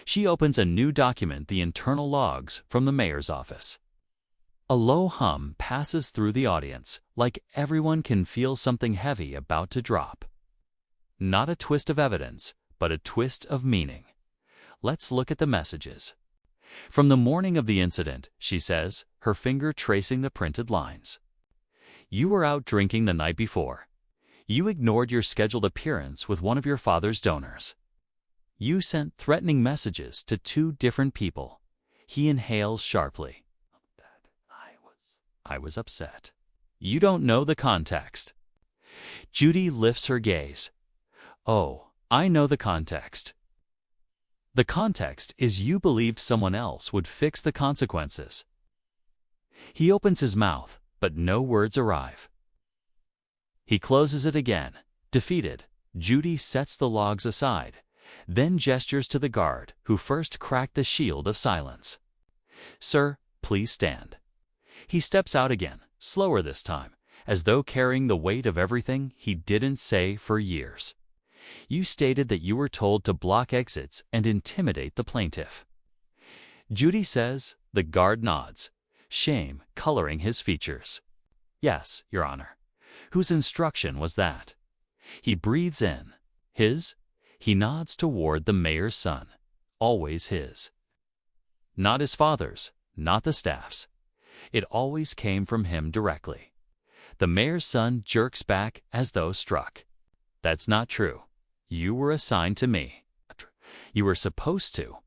She opens a new document, the internal logs from the mayor's office. A low hum passes through the audience, like everyone can feel something heavy about to drop. Not a twist of evidence, but a twist of meaning. Let's look at the messages. From the morning of the incident, she says, her finger tracing the printed lines. You were out drinking the night before. You ignored your scheduled appearance with one of your father's donors. You sent threatening messages to 2 different people. He inhales sharply. I was upset. You don't know the context. Judy lifts her gaze. Oh, I know the context. The context is you believed someone else would fix the consequences. He opens his mouth, but no words arrive. He closes it again. Defeated, Judy sets the logs aside, then gestures to the guard, who first cracked the shield of silence. Sir, please stand. He steps out again, slower this time, as though carrying the weight of everything he didn't say for years. You stated that you were told to block exits and intimidate the plaintiff. Judy says. The guard nods, shame coloring his features. Yes, Your Honor. Whose instruction was that? He breathes in. His? He nods toward the mayor's son. Always his. Not his father's, not the staff's. It always came from him directly. The mayor's son jerks back as though struck. That's not true. You were assigned to me. You were supposed to.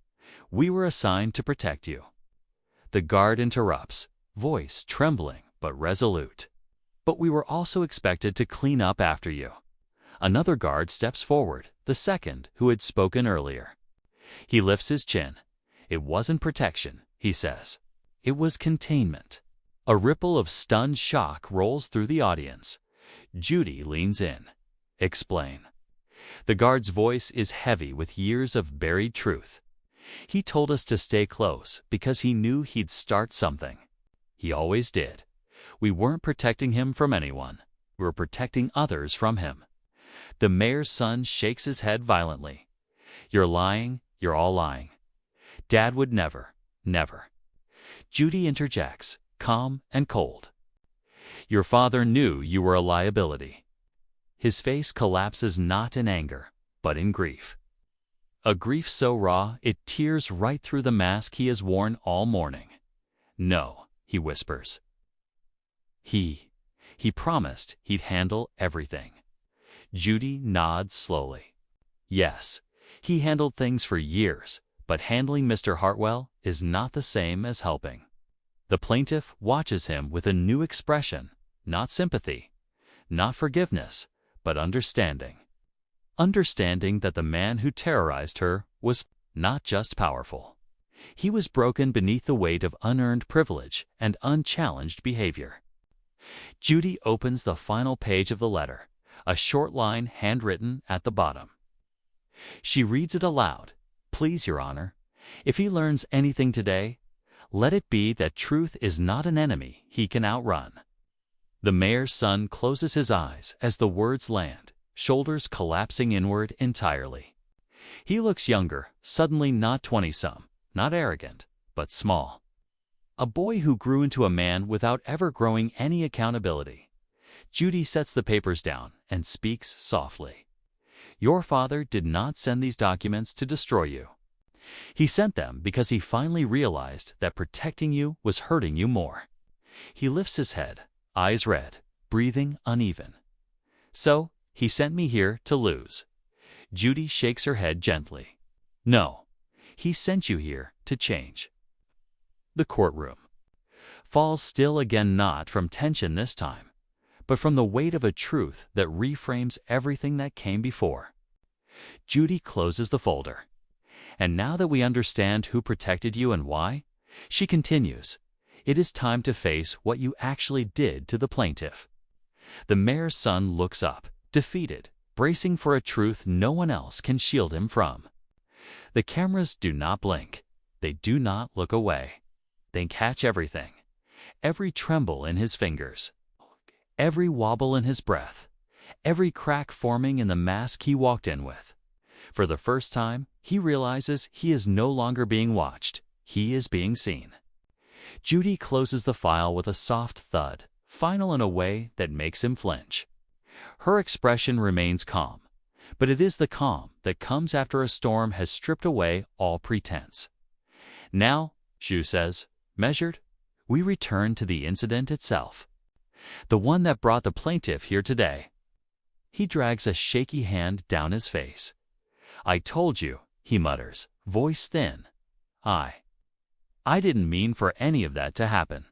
We were assigned to protect you. The guard interrupts, voice trembling but resolute. But we were also expected to clean up after you. Another guard steps forward, the second who had spoken earlier. He lifts his chin. It wasn't protection, he says. It was containment. A ripple of stunned shock rolls through the audience. Judy leans in. Explain. The guard's voice is heavy with years of buried truth. He told us to stay close because he knew he'd start something. He always did. We weren't protecting him from anyone. We were protecting others from him. The mayor's son shakes his head violently. You're lying. You're all lying. Dad would never, never. Judy interjects, calm and cold. Your father knew you were a liability. His face collapses not in anger, but in grief. A grief so raw it tears right through the mask he has worn all morning. No, he whispers. He promised he'd handle everything. Judy nods slowly. Yes, he handled things for years, but handling Mr. Hartwell is not the same as helping. The plaintiff watches him with a new expression, not sympathy, not forgiveness, but understanding. Understanding that the man who terrorized her was not just powerful. He was broken beneath the weight of unearned privilege and unchallenged behavior. Judy opens the final page of the letter, a short line handwritten at the bottom. She reads it aloud. Please, Your Honor, if he learns anything today, let it be that truth is not an enemy he can outrun. The mayor's son closes his eyes as the words land, shoulders collapsing inward entirely. He looks younger, suddenly not 20-some, not arrogant, but small. A boy who grew into a man without ever growing any accountability. Judy sets the papers down and speaks softly. Your father did not send these documents to destroy you. He sent them because he finally realized that protecting you was hurting you more. He lifts his head, eyes red, breathing uneven. So, he sent me here to lose. Judy shakes her head gently. No, he sent you here to change. The courtroom falls still again, not from tension this time, but from the weight of a truth that reframes everything that came before. Judy closes the folder. And now that we understand who protected you and why, she continues, it is time to face what you actually did to the plaintiff. The mayor's son looks up, defeated, bracing for a truth no one else can shield him from. The cameras do not blink. They do not look away. They catch everything. Every tremble in his fingers. Every wobble in his breath. Every crack forming in the mask he walked in with. For the first time, he realizes he is no longer being watched. He is being seen. Judy closes the file with a soft thud, final in a way that makes him flinch. Her expression remains calm, but it is the calm that comes after a storm has stripped away all pretense. Now, Zhu says, measured, we return to the incident itself. The one that brought the plaintiff here today. He drags a shaky hand down his face. I told you, he mutters, voice thin. I didn't mean for any of that to happen.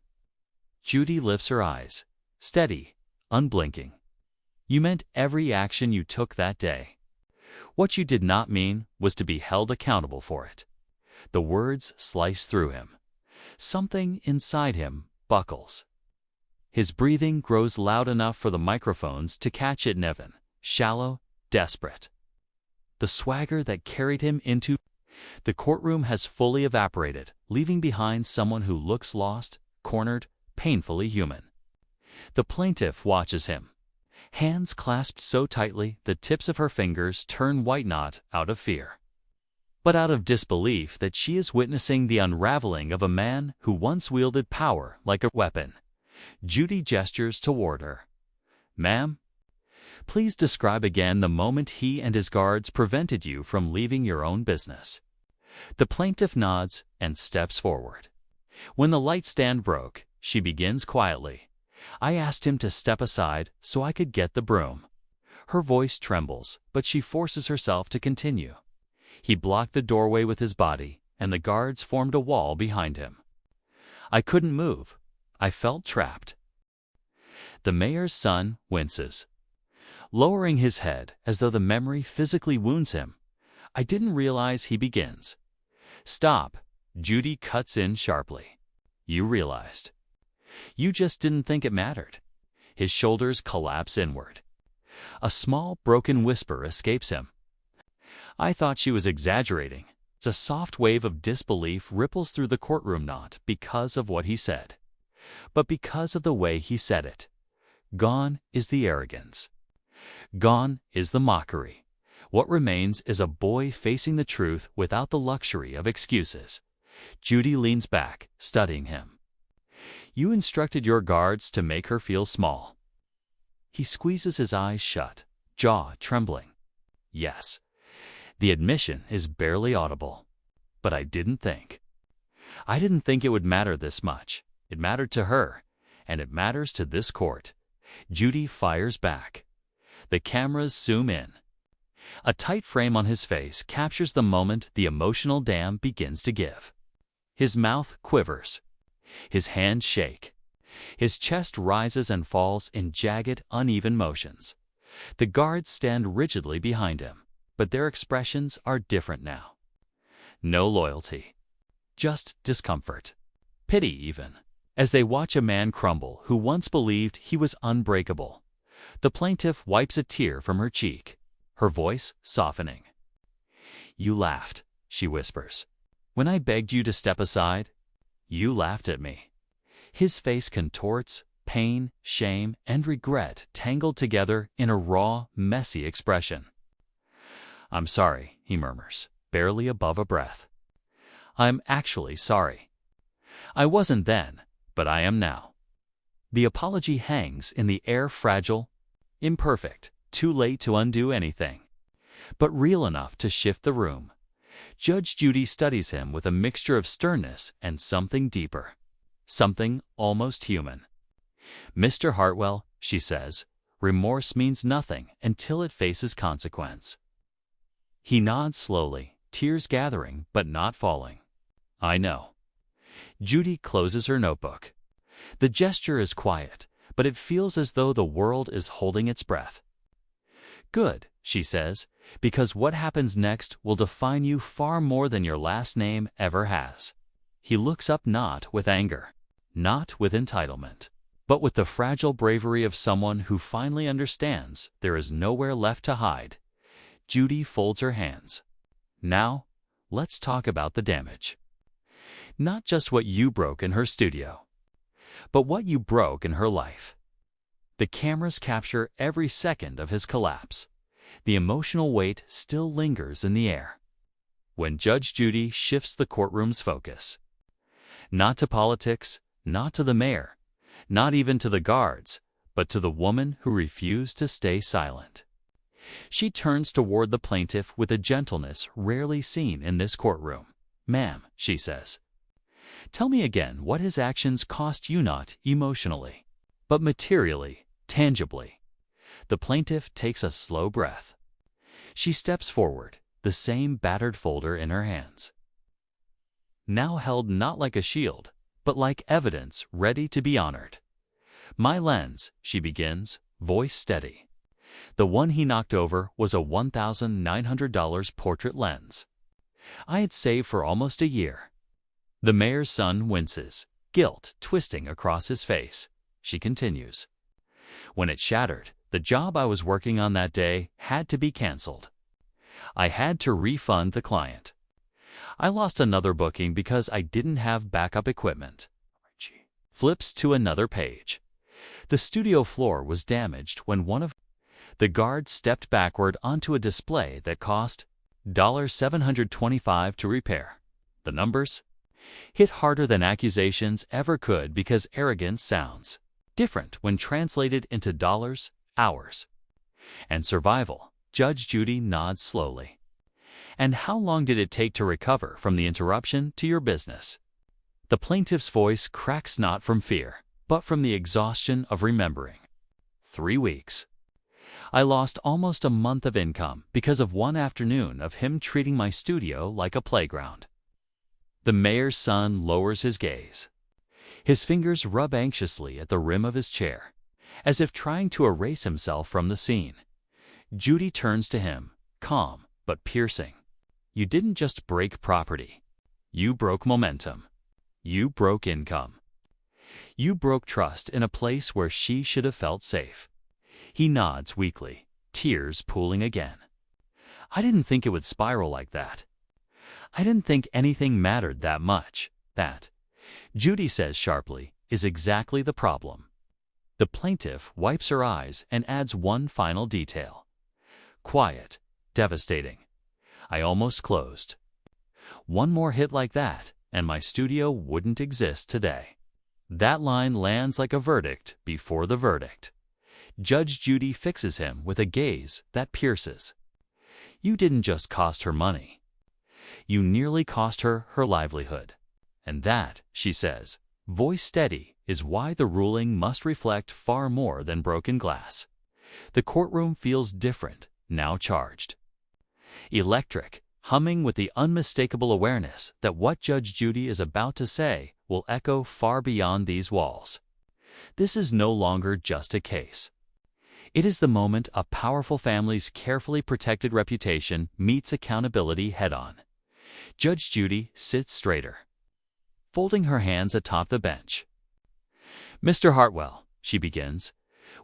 Judy lifts her eyes, steady, unblinking. You meant every action you took that day. What you did not mean was to be held accountable for it. The words slice through him. Something inside him buckles. His breathing grows loud enough for the microphones to catch it Nevin, shallow, desperate. The swagger that carried him into the courtroom has fully evaporated, leaving behind someone who looks lost, cornered, painfully human. The plaintiff watches him. Hands clasped so tightly the tips of her fingers turn white not out of fear, but out of disbelief that she is witnessing the unraveling of a man who once wielded power like a weapon. Judy gestures toward her. Ma'am, please describe again the moment he and his guards prevented you from leaving your own business. The plaintiff nods and steps forward. When the light stand broke, she begins quietly. I asked him to step aside so I could get the broom. Her voice trembles, but she forces herself to continue. He blocked the doorway with his body, and the guards formed a wall behind him. I couldn't move. I felt trapped. The mayor's son winces, lowering his head as though the memory physically wounds him. I didn't realize he begins. Stop, Judy cuts in sharply. You realized. You just didn't think it mattered. His shoulders collapse inward. A small, broken whisper escapes him. I thought she was exaggerating. A soft wave of disbelief ripples through the courtroom, not because of what he said, but because of the way he said it. Gone is the arrogance. Gone is the mockery. What remains is a boy facing the truth without the luxury of excuses. Judy leans back, studying him. You instructed your guards to make her feel small. He squeezes his eyes shut, jaw trembling. Yes. The admission is barely audible. But I didn't think. I didn't think it would matter this much. It mattered to her, and it matters to this court. Judy fires back. The cameras zoom in. A tight frame on his face captures the moment the emotional dam begins to give. His mouth quivers. His hands shake. His chest rises and falls in jagged, uneven motions. The guards stand rigidly behind him, but their expressions are different now. No loyalty. Just discomfort. Pity even. As they watch a man crumble who once believed he was unbreakable. The plaintiff wipes a tear from her cheek, her voice softening. You laughed, she whispers. When I begged you to step aside, you laughed at me. His face contorts, pain, shame, and regret tangled together in a raw, messy expression. I'm sorry, he murmurs, barely above a breath. I'm actually sorry. I wasn't then, but I am now. The apology hangs in the air, fragile, imperfect, too late to undo anything, but real enough to shift the room. Judge Judy studies him with a mixture of sternness and something deeper, something almost human. Mr. Hartwell, she says, remorse means nothing until it faces consequence. He nods slowly, tears gathering but not falling. I know. Judy closes her notebook. The gesture is quiet, but it feels as though the world is holding its breath. Good, she says, because what happens next will define you far more than your last name ever has. He looks up, not with anger, not with entitlement, But with the fragile bravery of someone who finally understands there is nowhere left to hide, Judy folds her hands. Now, let's talk about the damage. Not just what you broke in her studio, but what you broke in her life. The cameras capture every second of his collapse. The emotional weight still lingers in the air. When Judge Judy shifts the courtroom's focus, not to politics, not to the mayor, not even to the guards, but to the woman who refused to stay silent. She turns toward the plaintiff with a gentleness rarely seen in this courtroom. "Ma'am," she says, "tell me again what his actions cost you, not emotionally, but materially, tangibly." The plaintiff takes a slow breath. She steps forward, the same battered folder in her hands, now held not like a shield, but like evidence ready to be honored. "My lens," she begins, voice steady. "The one he knocked over was a $1,900 portrait lens I had saved for almost a year." The mayor's son winces, guilt twisting across his face. She continues, "When it shattered, the job I was working on that day had to be canceled. I had to refund the client. I lost another booking because I didn't have backup equipment." Flips to another page. "The studio floor was damaged when one of the guards stepped backward onto a display that cost $725 to repair. The numbers hit harder than accusations ever could because arrogance sounds different when translated into dollars, hours, and survival." Judge Judy nods slowly. "And how long did it take to recover from the interruption to your business?" The plaintiff's voice cracks not from fear, but from the exhaustion of remembering. 3 weeks. I lost almost a month of income because of one afternoon of him treating my studio like a playground." The mayor's son lowers his gaze. His fingers rub anxiously at the rim of his chair, as if trying to erase himself from the scene. Judy turns to him, calm but piercing. "You didn't just break property. You broke momentum. You broke income. You broke trust in a place where she should have felt safe." He nods weakly, tears pooling again. "I didn't think it would spiral like that. I didn't think anything mattered that much. That," Judy says sharply, "is exactly the problem." The plaintiff wipes her eyes and adds one final detail. "Quiet, devastating. I almost closed. One more hit like that, and my studio wouldn't exist today." That line lands like a verdict before the verdict. Judge Judy fixes him with a gaze that pierces. "You didn't just cost her money. You nearly cost her her livelihood. And that," she says, voice steady, "is why the ruling must reflect far more than broken glass." The courtroom feels different, now charged. Electric, humming with the unmistakable awareness that what Judge Judy is about to say will echo far beyond these walls. This is no longer just a case. It is the moment a powerful family's carefully protected reputation meets accountability head-on. Judge Judy sits straighter, folding her hands atop the bench. "Mr. Hartwell," she begins,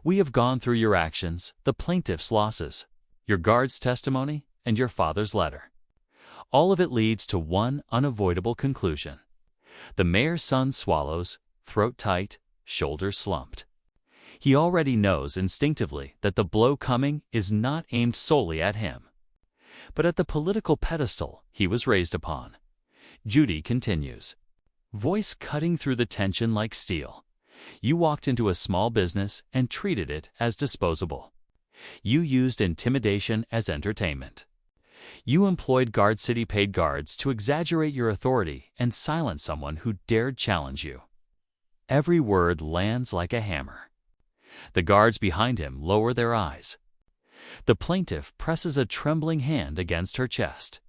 "we have gone through your actions, the plaintiff's losses, your guard's testimony, and your father's letter. All of it leads to one unavoidable conclusion." The mayor's son swallows, throat tight, shoulders slumped. He already knows instinctively that the blow coming is not aimed solely at him, but at the political pedestal he was raised upon. Judy continues, voice cutting through the tension like steel. "You walked into a small business and treated it as disposable. You used intimidation as entertainment. You employed Guard City paid guards to exaggerate your authority and silence someone who dared challenge you." Every word lands like a hammer. The guards behind him lower their eyes. The plaintiff presses a trembling hand against her chest.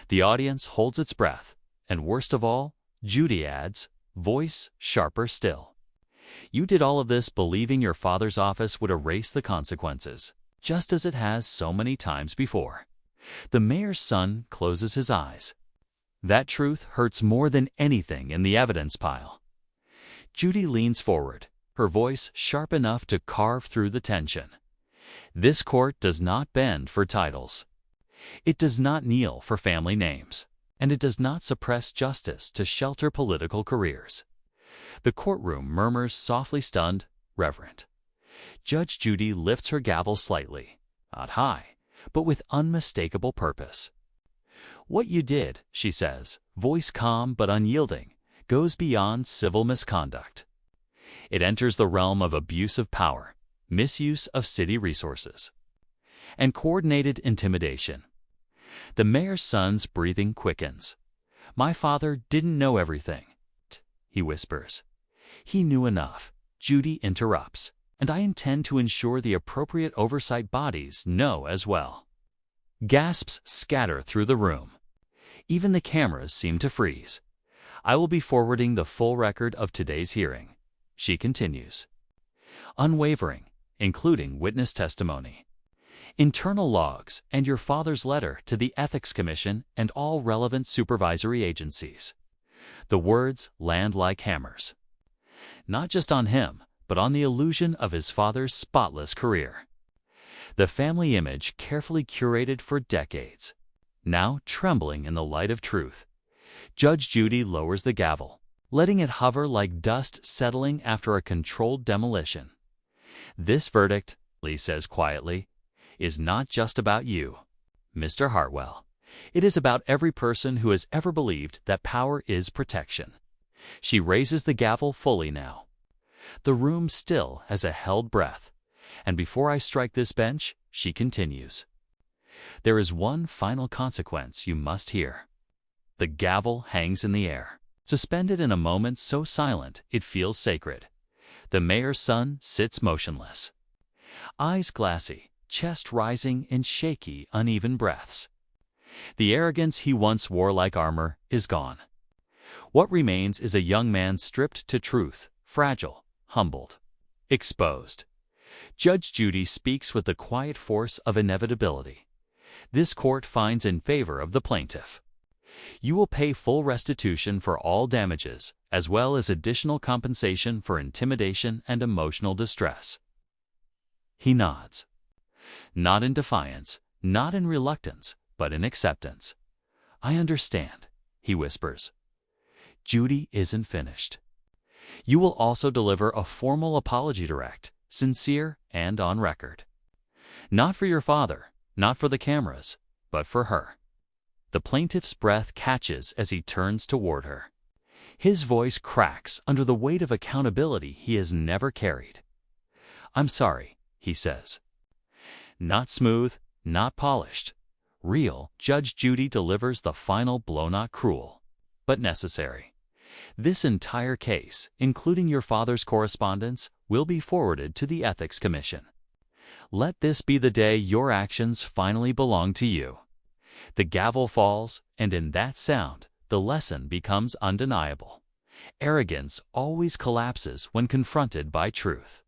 The audience holds its breath, and worst of all, Judy adds, voice sharper still, "You did all of this believing your father's office would erase the consequences, just as it has so many times before." The mayor's son closes his eyes. That truth hurts more than anything in the evidence pile. Judy leans forward, her voice sharp enough to carve through the tension. This court does not bend for titles. It does not kneel for family names, and it does not suppress justice to shelter political careers. The courtroom murmurs softly, stunned, reverent. Judge Judy lifts her gavel slightly, not high, but with unmistakable purpose. "What you did," she says, voice calm but unyielding, "goes beyond civil misconduct. It enters the realm of abuse of power, misuse of city resources, and coordinated intimidation." The mayor's son's breathing quickens. "My father didn't know everything," he whispers. "He knew enough," Judy interrupts, "and I intend to ensure the appropriate oversight bodies know as well." Gasps scatter through the room. Even the cameras seem to freeze. "I will be forwarding the full record of today's hearing," she continues. "Unwavering, including witness testimony, internal logs, and your father's letter to the Ethics Commission and all relevant supervisory agencies." The words land like hammers. Not just on him, but on the illusion of his father's spotless career. The family image carefully curated for decades, now trembling in the light of truth. Judge Judy lowers the gavel, letting it hover like dust settling after a controlled demolition. "This verdict," Lee says quietly, "is not just about you, Mr. Hartwell. It is about every person who has ever believed that power is protection." She raises the gavel fully now. The room still has a held breath, and before I strike this bench, she continues, "There is one final consequence you must hear." The gavel hangs in the air, suspended in a moment so silent it feels sacred. The mayor's son sits motionless, eyes glassy, chest rising in shaky, uneven breaths. The arrogance he once wore like armor is gone. What remains is a young man stripped to truth, fragile, humbled, exposed. Judge Judy speaks with the quiet force of inevitability. This court finds in favor of the plaintiff. "You will pay full restitution for all damages, as well as additional compensation for intimidation and emotional distress." He nods. Not in defiance, not in reluctance, but in acceptance. "I understand," he whispers. Judy isn't finished. "You will also deliver a formal apology, direct, sincere, and on record. Not for your father, not for the cameras, but for her." The plaintiff's breath catches as he turns toward her. His voice cracks under the weight of accountability he has never carried. "I'm sorry," he says. Not smooth, not polished. Real, Judge Judy delivers the final blow, not cruel, but necessary. "This entire case, including your father's correspondence, will be forwarded to the Ethics Commission. Let this be the day your actions finally belong to you." The gavel falls, and in that sound, the lesson becomes undeniable. Arrogance always collapses when confronted by truth.